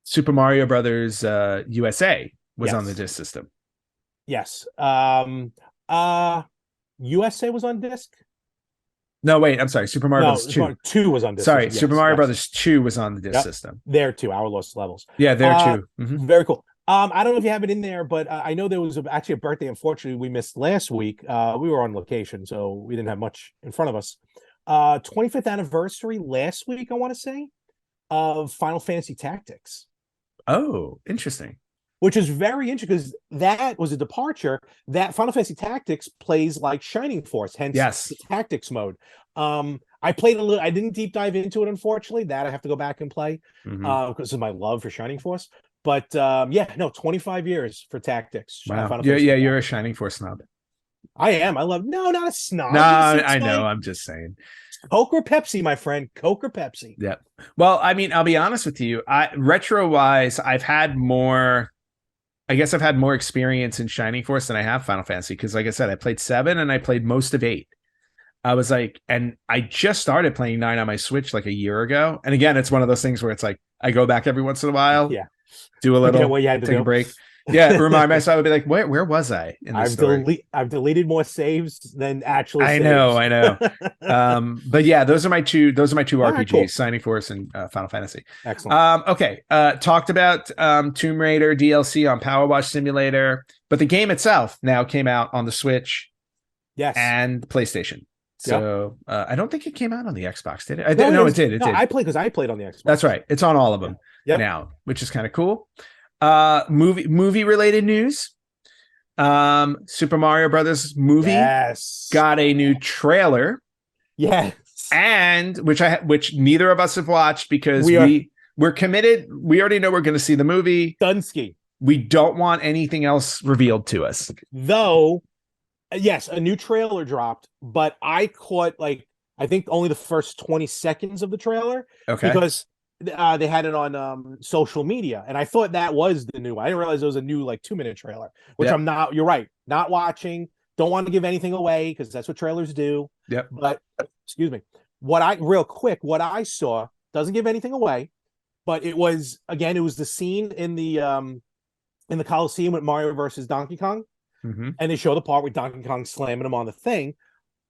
Super Mario Brothers USA was on the disc system. Yes. USA was on disc. No, wait, I'm sorry. Super Mario Brothers 2. 2 was on disc. Sorry, Super Mario Brothers 2 was on the disc system. There too, Our Lost Levels. Yeah, there too. Mm-hmm. Very cool. I don't know if you have it in there, but I know there was actually a birthday. Unfortunately, we missed last week. We were on location, so we didn't have much in front of us. 25th anniversary last week, I want to say, of Final Fantasy Tactics. Oh, interesting. Which is very interesting because that was a departure. That Final Fantasy Tactics plays like Shining Force, hence the Tactics mode. I played a little. I didn't deep dive into it, unfortunately. That I have to go back and play because of my love for Shining Force. But 25 years for Tactics. Wow. You're a Shining Force snob. I am. I love. No, not a snob. No, I know. I'm just saying. Coke or Pepsi, my friend. Coke or Pepsi. Yeah. Well, I mean, I'll be honest with you. Retro wise, I've had more experience in Shining Force than I have Final Fantasy because, like I said, I played 7 and I played most of 8. I was like, and I just started playing 9 on my Switch like a year ago. And again, it's one of those things where it's like I go back every once in a while, do a little, take a break. Yeah, remind myself. I'd be like, where was I in this story? I've deleted more saves than actually. I know. But yeah, those are my two RPGs, cool. Shining Force and Final Fantasy. Excellent. Okay. Talked about Tomb Raider DLC on Power Wash Simulator, but the game itself now came out on the Switch, and PlayStation. So I don't think it came out on the Xbox, did it? No, it did. It did. I played because I played on the Xbox. That's right. It's on all of them now, which is kind of cool. Movie related news. Super Mario Brothers movie got a new trailer. Yes. And which neither of us have watched because we're committed. We already know we're going to see the movie. Dunsky. We don't want anything else revealed to us. Though, yes, a new trailer dropped, but I caught I think only the first 20 seconds of the trailer. Okay. Because they had it on social media, and I thought that was the new one. I didn't realize it was a new 2-minute trailer, which I'm not. You're right, not watching. Don't want to give anything away because that's what trailers do. Yep. But excuse me, what I saw doesn't give anything away, but it was the scene in the Coliseum with Mario versus Donkey Kong, and they show the part with Donkey Kong slamming him on the thing,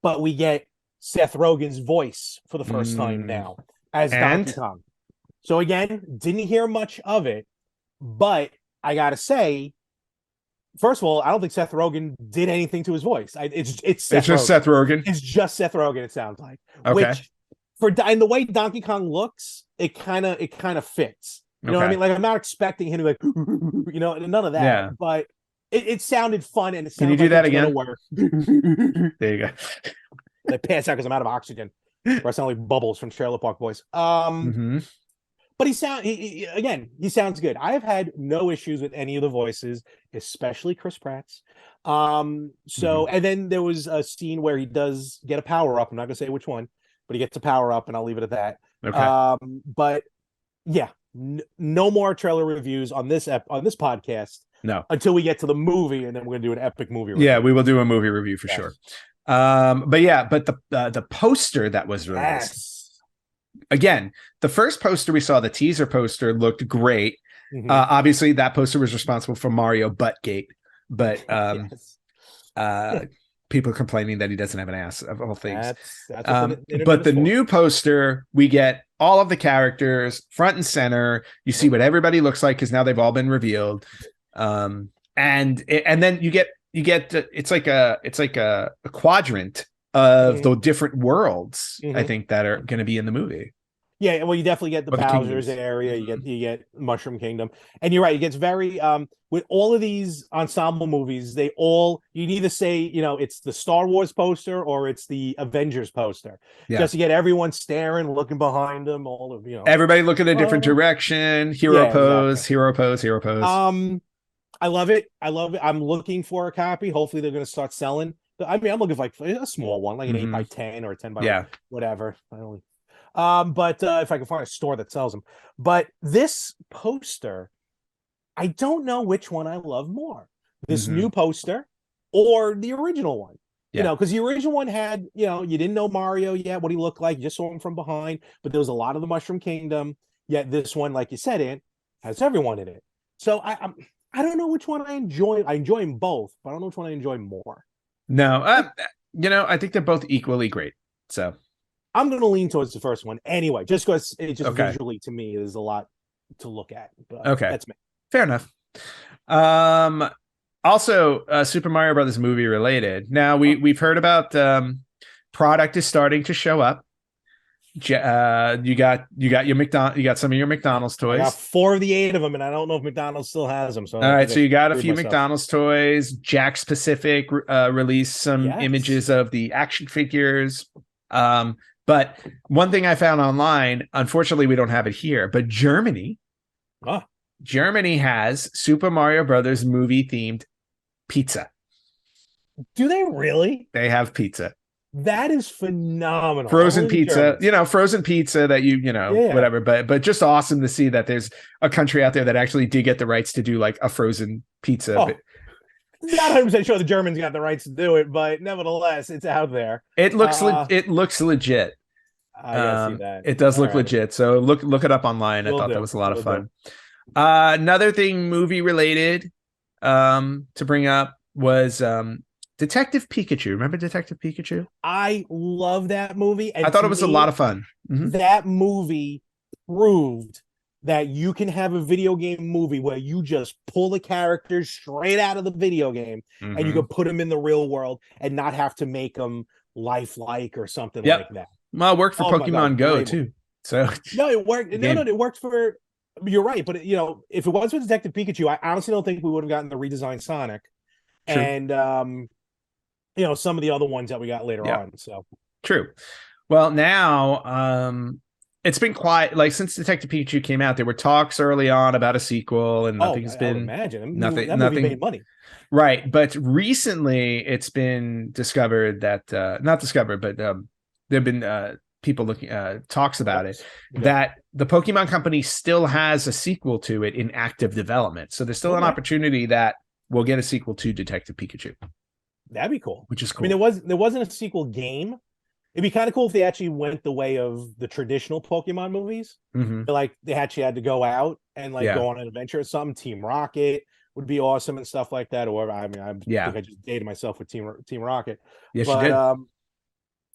but we get Seth Rogen's voice for the first time now as Donkey Kong. So again, didn't hear much of it, but I gotta say, first of all, I don't think Seth Rogen did anything to his voice. It's just Seth Rogen. It's just Seth Rogen. It sounds like, okay. Which and the way Donkey Kong looks, it kind of fits. You know what I mean? Like I'm not expecting him to none of that. Yeah. But it sounded fun, and it sounded. Can you do that again? Work. There you go. I pass out because I'm out of oxygen. Or I sound like Bubbles from Trailer Park Boys. But he sounds good. I have had no issues with any of the voices, especially Chris Pratt's. And then there was a scene where he does get a power up. I'm not gonna say which one, but he gets a power up, and I'll leave it at that. Okay. But yeah, no more trailer reviews on this podcast. No, until we get to the movie, and then we're gonna do an epic movie review. Yeah, we will do a movie review for sure. But the poster that was released. Again, the first poster we saw, the teaser poster, looked great. Obviously, that poster was responsible for Mario Buttgate, but people are complaining that he doesn't have an ass, of all things. But the new poster, we get all of the characters front and center. You see what everybody looks like because now they've all been revealed. And then you get it's like a quadrant of the different worlds, I think, that are going to be in the movie. Yeah, well, you definitely get the Or the Bowser's kingdoms. area. Mhm. You get Mushroom Kingdom, and you're right. It gets very with all of these ensemble movies. They all you'd either say it's the Star Wars poster or it's the Avengers poster, Yeah. just to get everyone staring, looking behind them. All of Everybody look in a different Oh, direction. Hero yeah, exactly. pose, hero pose, hero pose. I love it. I love it. I'm looking for a copy. Hopefully, they're going to start selling. I mean, I'm looking for like a small one, like an 8 by 10 or a 10 by Yeah. whatever. I only but if I can find a store that sells them. But this poster, I don't know which one I love more. This Mm-hmm. new poster or the original one. Yeah. Because the original one had, you didn't know Mario yet, what he looked like. You just saw him from behind, but there was a lot of the Mushroom Kingdom. Yet this one, like you said, it has everyone in it. So I don't know which one I enjoy. I enjoy them both, but I don't know which one I enjoy more. No, I think they're both equally great. So I'm going to lean towards the first one anyway, just because it just okay. visually to me is a lot to look at. But Okay, that's me. Fair enough. Also, Super Mario Brothers movie related. Now we've heard about product is starting to show up. You got you got some of your McDonald's toys. I got 4 of the 8 of them, and I don't know if McDonald's still has them. So all right, so you got a few McDonald's toys. Jakks Pacific released some images of the action figures. But one thing I found online, unfortunately, we don't have it here, but Germany has Super Mario Brothers movie themed pizza. Do they really? They have pizza. That is phenomenal. Frozen pizza, frozen pizza that whatever. But just awesome to see that there's a country out there that actually did get the rights to do like a frozen pizza. Oh, not 100% sure the Germans got the rights to do it, but nevertheless, it's out there. It looks legit. I gotta see that. It does look legit. So look it up online. I thought that was a lot of fun. Another thing movie related to bring up was Detective Pikachu. Remember Detective Pikachu? I love that movie. And I thought it was a lot of fun. Mm-hmm. That movie proved that you can have a video game movie where you just pull the characters straight out of the video game and you can put them in the real world and not have to make them lifelike or something like that. Well, it worked for Pokemon Go too. So no, it worked. No, it worked for. You're right, but if it was for Detective Pikachu, I honestly don't think we would have gotten the redesigned Sonic, True. And some of the other ones that we got later on. So true. Well, now it's been quiet. Like since Detective Pikachu came out, there were talks early on about a sequel, and nothing's been. Imagine nothing. That movie made money. Right, but recently it's been discovered that not discovered, but there've been people looking talks about it that the Pokemon Company still has a sequel to it in active development. So there's still an opportunity that we'll get a sequel to Detective Pikachu. That'd be cool. Which is cool. I mean, there wasn't a sequel game. It'd be kind of cool if they actually went the way of the traditional Pokemon movies. Mm-hmm. Like they actually had to go out and go on an adventure or something. Team Rocket would be awesome and stuff like that. Or I mean, I think I just dated myself with Team Rocket. Yes, you did.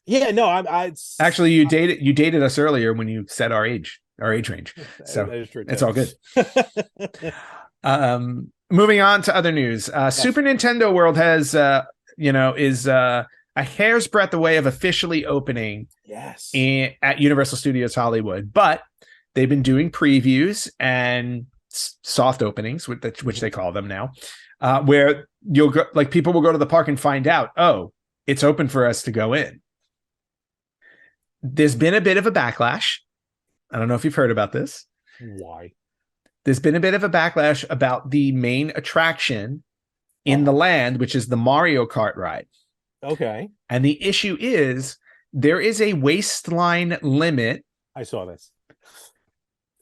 Yeah, no, I actually you dated us earlier when you said our age range. So that is true, it's all good. Moving on to other news. Super Nintendo World has is a hair's breadth away of officially opening at Universal Studios Hollywood, but they've been doing previews and soft openings, which they call them now, where you'll go, like people will go to the park and find out, oh, it's open for us to go in. There's been a bit of a backlash. I don't know if you've heard about this. Why? There's been a bit of a backlash about the main attraction in the land, which is the Mario Kart ride. Okay. And the issue is there is a waistline limit. I saw this.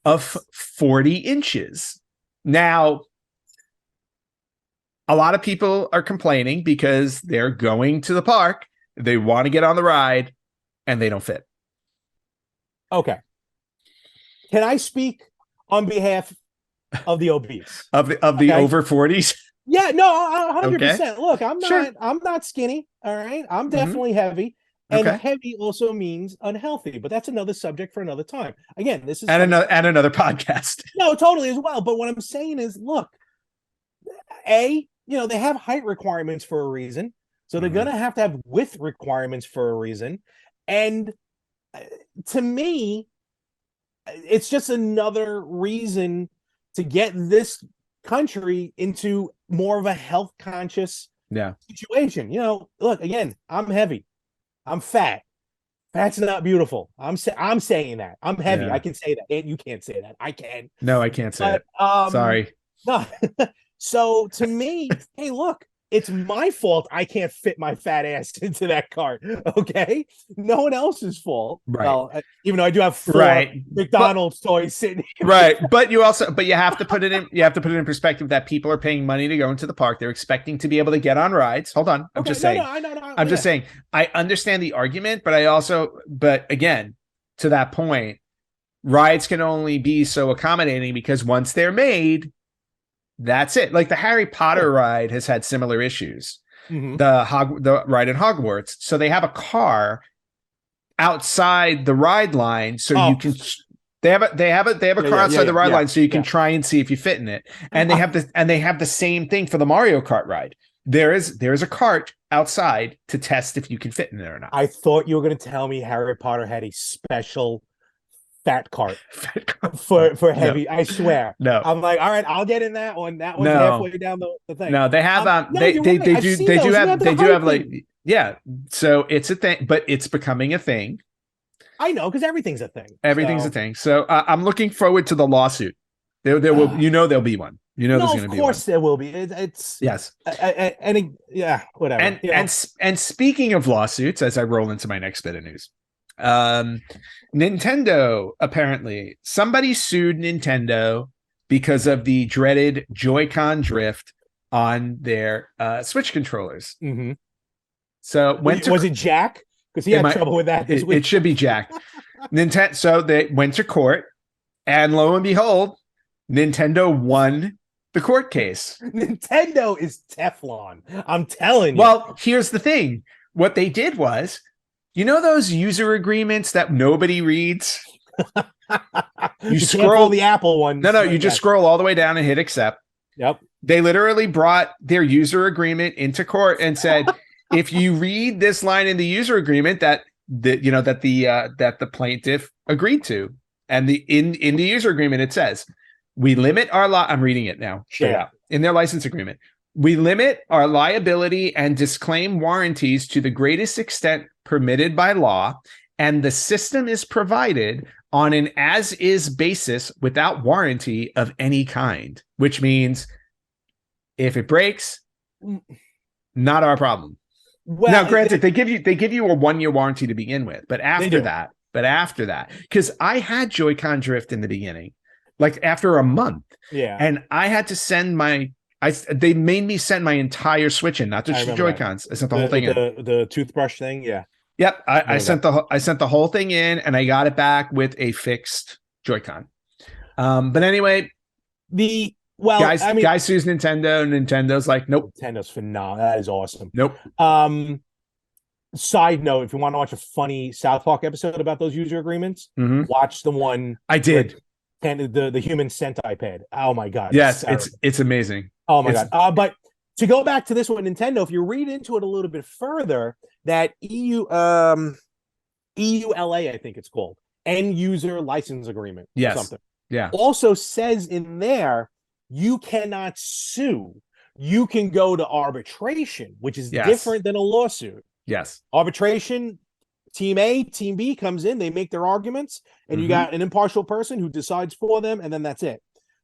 Of 40 inches. Now, a lot of people are complaining because they're going to the park, they want to get on the ride, and they don't fit. Okay. Can I speak on behalf of the obese? of the over 40s? Yeah, no, 100%. Okay. Look, I'm not skinny, all right? I'm definitely heavy. And heavy also means unhealthy, but that's another subject for another time. Again, this is another podcast. No, totally as well. But what I'm saying is, look, they have height requirements for a reason, so they're gonna have width requirements for a reason. And to me, it's just another reason to get this country into more of a health conscious situation. You know, look, again, I'm heavy, I'm fat. Fat's not beautiful. I'm saying that. I'm heavy. Yeah. I can say that. And you can't say that. I can. No, I can't say But, it. Sorry. No. So to me, hey, look, it's my fault I can't fit my fat ass into that cart. Okay, no one else's fault. Right. Well, even though I do have 4 McDonald's toys sitting here. Right, but you have to put it in perspective that people are paying money to go into the park. They're expecting to be able to get on rides. Hold on, I'm just saying. I'm just saying. I understand the argument, but again, to that point, rides can only be so accommodating because once they're made, that's it. Like the Harry Potter ride has had similar issues. Mm-hmm. The ride in Hogwarts. So they have a car outside the ride line, so you can. They have a car outside the ride line, so you can try and see if you fit in it. And they have the same thing for the Mario Kart ride. There is a cart outside to test if you can fit in there or not. I thought you were going to tell me Harry Potter had a special fat cart for heavy. No. I swear. No. I'm like, all right, I'll get in that one. That one's halfway down the thing. No, they have they do have like so it's a thing, but it's becoming a thing. I know, because everything's a thing. Everything's a thing. So I'm looking forward to the lawsuit. There will, there'll be one. There's going to be one. Of course there will be. It's yes. Whatever. And speaking of lawsuits, as I roll into my next bit of news, Nintendo, apparently somebody sued Nintendo because of the dreaded Joy-Con drift on their Switch controllers. Mm-hmm. So was it Jack? Because he had trouble with that this week. It should be Jack. Nintendo. So they went to court, and lo and behold, Nintendo won the court case. Nintendo is Teflon. I'm telling you. Well, here's the thing. What they did was, those user agreements that nobody reads? You scroll the Apple one. No, you just scroll all the way down and hit accept. Yep. They literally brought their user agreement into court and said, if you read this line in the user agreement that the plaintiff agreed to, and in the user agreement it says, we limit our I'm reading it now straight out in their license agreement. We limit our liability and disclaim warranties to the greatest extent permitted by law, and the system is provided on an as-is basis without warranty of any kind, which means if it breaks, not our problem. Well, now, granted, they give you a 1-year warranty to begin with, but after that, because I had Joy-Con drift in the beginning, like after a month, and I had to send they made me send my entire Switch in, not just the Joy-Cons. I sent the whole thing in. The toothbrush thing, Yep, I sent the whole thing in, and I got it back with a fixed Joy-Con. But anyway, guy sues Nintendo. Nintendo's like, nope. Nintendo's phenomenal. That is awesome. Nope. Side note: if you want to watch a funny South Park episode about those user agreements, watch the one I did. And the human centipede. Oh my god! Yes, it's amazing. Oh my god! But to go back to this one, Nintendo, if you read into it a little bit further, that EULA, I think it's called, end user license agreement. Yes. Or something. Yeah. Also says in there, you cannot sue. You can go to arbitration, which is different than a lawsuit. Yes. Arbitration, team A, team B comes in, they make their arguments, and you got an impartial person who decides for them, and then that's it.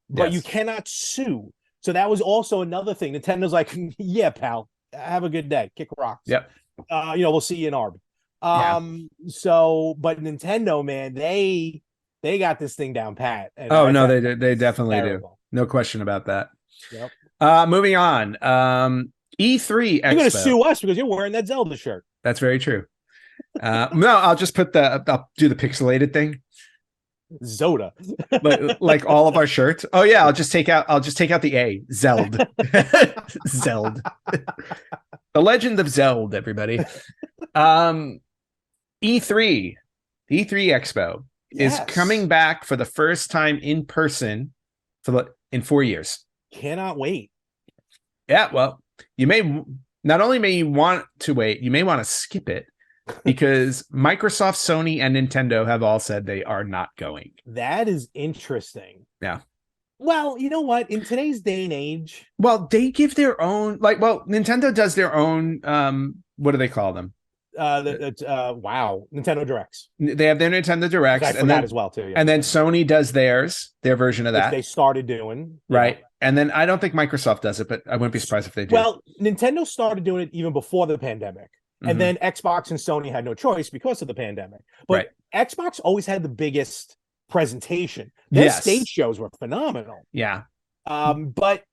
But you cannot sue. So that was also another thing. Nintendo's like, yeah, pal, have a good day. Kick rocks. Yep. We'll see you in Arb. So, but Nintendo, man, they got this thing down pat. And they definitely do. No question about that. Yep. Moving on. E3 Expo. You're going to sue us because you're wearing that Zelda shirt. That's very true. No, I'll just I'll do the pixelated thing. Zoda. like all of our shirts. Oh yeah, I'll just take out the A. Zeld. Zeld. The Legend of Zeld, everybody. E3. The E3 Expo is coming back for the first time in person in 4 years. Cannot wait. Yeah, well, you may want to wait, you may want to skip it, because Microsoft, Sony, and Nintendo have all said they are not going. That is interesting. Yeah. Well, you know what? In today's day and age, well, they give their own, like, well, Nintendo does their own. What do they call them? Wow, Nintendo Directs. They have their Nintendo Directs, I forgot as well too. Yeah. And then Sony does their version of that. Which they started doing, right? And then I don't think Microsoft does it, but I wouldn't be surprised if they do. Well, Nintendo started doing it even before the pandemic, and then Xbox and Sony had no choice because of the pandemic. But Xbox always had the biggest presentation. Their stage shows were phenomenal. Yeah. But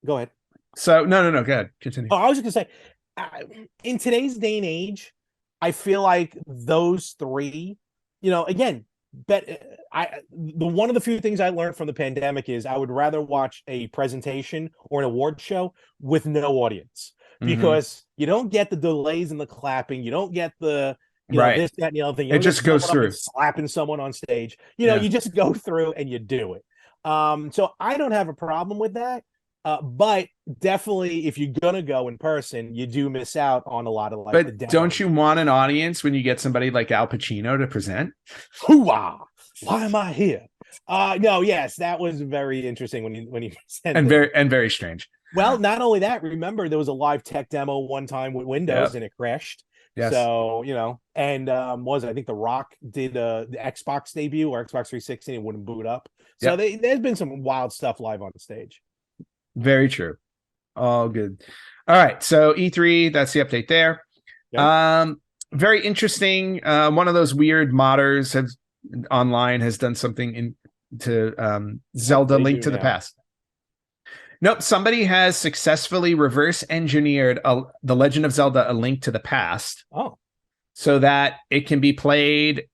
go ahead. So no, go ahead. Continue. Oh, I was just gonna say, in today's day and age, I feel like those three, again, one of the few things I learned from the pandemic is I would rather watch a presentation or an award show with no audience, because you don't get the delays and the clapping, you don't get the this, that, and the other thing. It just goes through, slapping someone on stage. You just go through and you do it. So I don't have a problem with that. But definitely, if you're gonna go in person, you do miss out on a lot of But don't you want an audience when you get somebody like Al Pacino to present? Hoo-ah! Why am I here? No, yes, that was very interesting when he and very strange. Well, not only that, remember there was a live tech demo one time with Windows and it crashed. Yes. So and I think The Rock did the Xbox debut or Xbox 360 and it wouldn't boot up. So there's been some wild stuff live on the stage. Very true. All good. All right. So E3, that's the update there. Yep. Very interesting. One of those weird modders online has done something to Zelda Link to the Past. Nope. Somebody has successfully reverse engineered The Legend of Zelda: A Link to the Past. Oh. So that it can be played.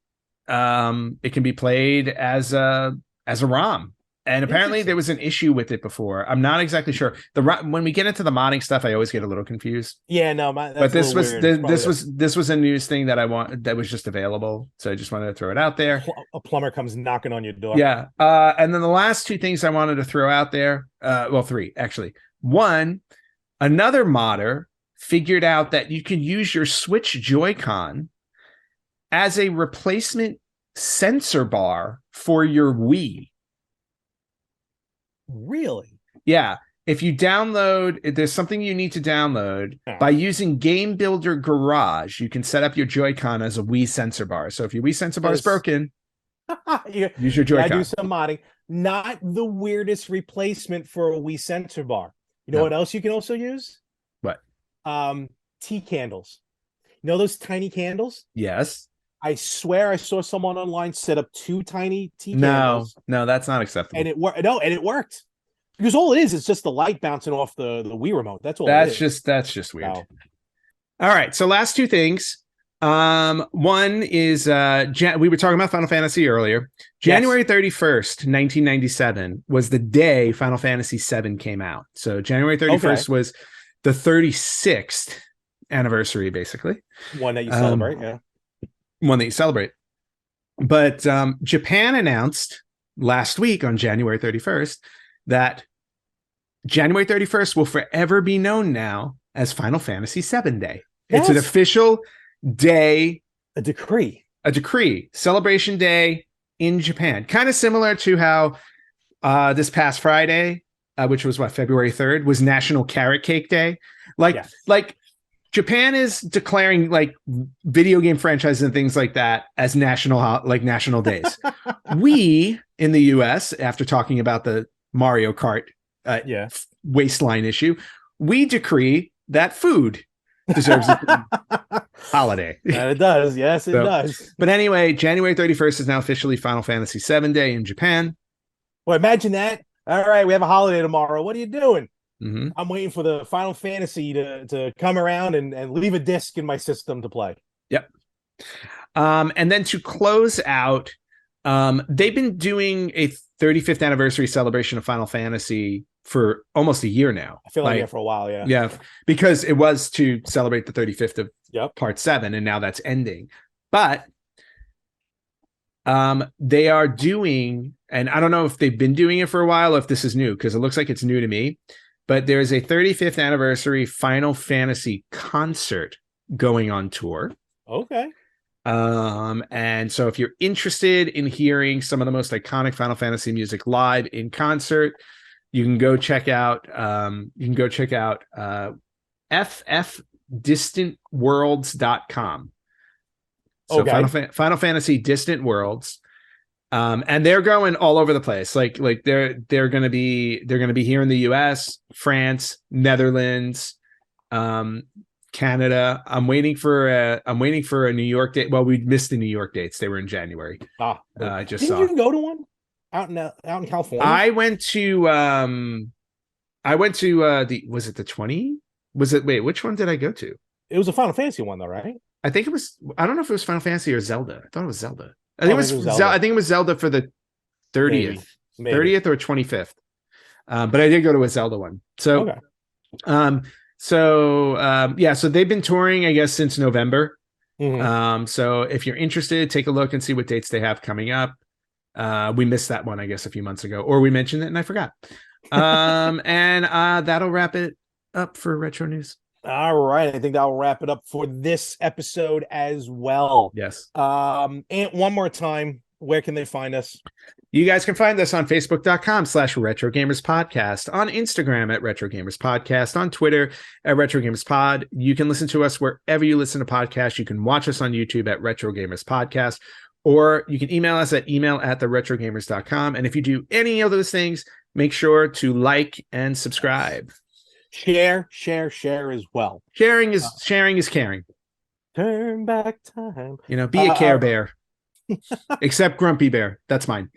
It can be played as a ROM. And apparently there was an issue with it before. I'm not exactly sure. When we get into the modding stuff, I always get a little confused. Yeah, no, but this was a news thing that was just available. So I just wanted to throw it out there. A plumber comes knocking on your door. Yeah. And then the last two things I wanted to throw out there. Well, three actually. One, another modder figured out that you can use your Switch Joy-Con as a replacement sensor bar for your Wii. Really? Yeah. If you download, there's something you need to download. By using Game Builder Garage, you can set up your Joy-Con as a Wii sensor bar. So if your Wii sensor bar is broken, use your Joy-Con. I do some modding. Not the weirdest replacement for a Wii sensor bar. You know what else you can also use? What? Tea candles. You know those tiny candles? Yes. I swear I saw someone online set up 2 tiny tea candles. No, that's not acceptable. And it worked. No, and it worked. Because all it is just the light bouncing off the Wii remote. That's all. That's just weird. Wow. All right. So last two things. One is we were talking about Final Fantasy earlier. January 31st, 1997 was the day Final Fantasy VII came out. So January 31st was the 36th anniversary, basically. One that you celebrate, yeah. One that you celebrate. But Japan announced last week on January 31st that January 31st will forever be known now as Final Fantasy VII Day. Yes. It's an official day. A decree. Celebration day in Japan. Kind of similar to how this past Friday, which was February 3rd, was National Carrot Cake Day. Like Japan is declaring like video game franchises and things like that as national days. We in the US, after talking about the Mario Kart waistline issue, we decree that food deserves a holiday. It does. Yes, it does. But anyway, January 31st is now officially Final Fantasy VII Day in Japan. Well, imagine that. All right, we have a holiday tomorrow. What are you doing? Mm-hmm. I'm waiting for the Final Fantasy to come around and leave a disc in my system to play. Yep. And then to close out, they've been doing a 35th anniversary celebration of Final Fantasy for almost a year now. I feel like for a while, yeah. Yeah, because it was to celebrate the 35th of Part 7, and now that's ending. But they are doing, and I don't know if they've been doing it for a while or if this is new, because it looks like it's new to me, but there's a 35th anniversary Final Fantasy concert going on tour. Okay. And so if you're interested in hearing some of the most iconic Final Fantasy music live in concert, you can go check out ffdistantworlds.com. So Okay. Final Fantasy Distant Worlds. And they're going all over the place. Like they're going to be here in the US, France, Netherlands, Canada. I'm waiting for a New York date. Well, we missed the New York dates. They were in January. I just Didn't saw. you go to one out in California? I went to was it the 20? Wait, which one did I go to? It was a Final Fantasy one though, right? I think it was, I don't know if it was Final Fantasy or Zelda. I thought it was Zelda. I think it was Zelda for the 30th, Maybe. 30th or 25th. But I did go to a Zelda one. So, okay. So they've been touring, I guess, since November. Mm-hmm. So if you're interested, take a look and see what dates they have coming up. We missed that one, I guess, a few months ago, or we mentioned it and I forgot. And that'll wrap it up for Retro News. All right. I think that'll wrap it up for this episode as well. Yes. And one more time, where can they find us? You guys can find us on Facebook.com/Retro Gamers Podcast, on Instagram at Retro Gamers Podcast, on Twitter at Retro Gamers Pod. You can listen to us wherever you listen to podcasts. You can watch us on YouTube at Retro Gamers Podcast, or you can email us at email@theretrogamers.com. And if you do any of those things, make sure to like and subscribe. Share as well. Sharing is caring. Turn back time. Be a Care Bear. Except Grumpy Bear. That's mine.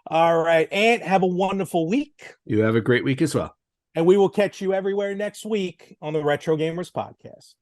All right. And have a wonderful week. You have a great week as well. And we will catch you everywhere next week on the Retro Gamers Podcast.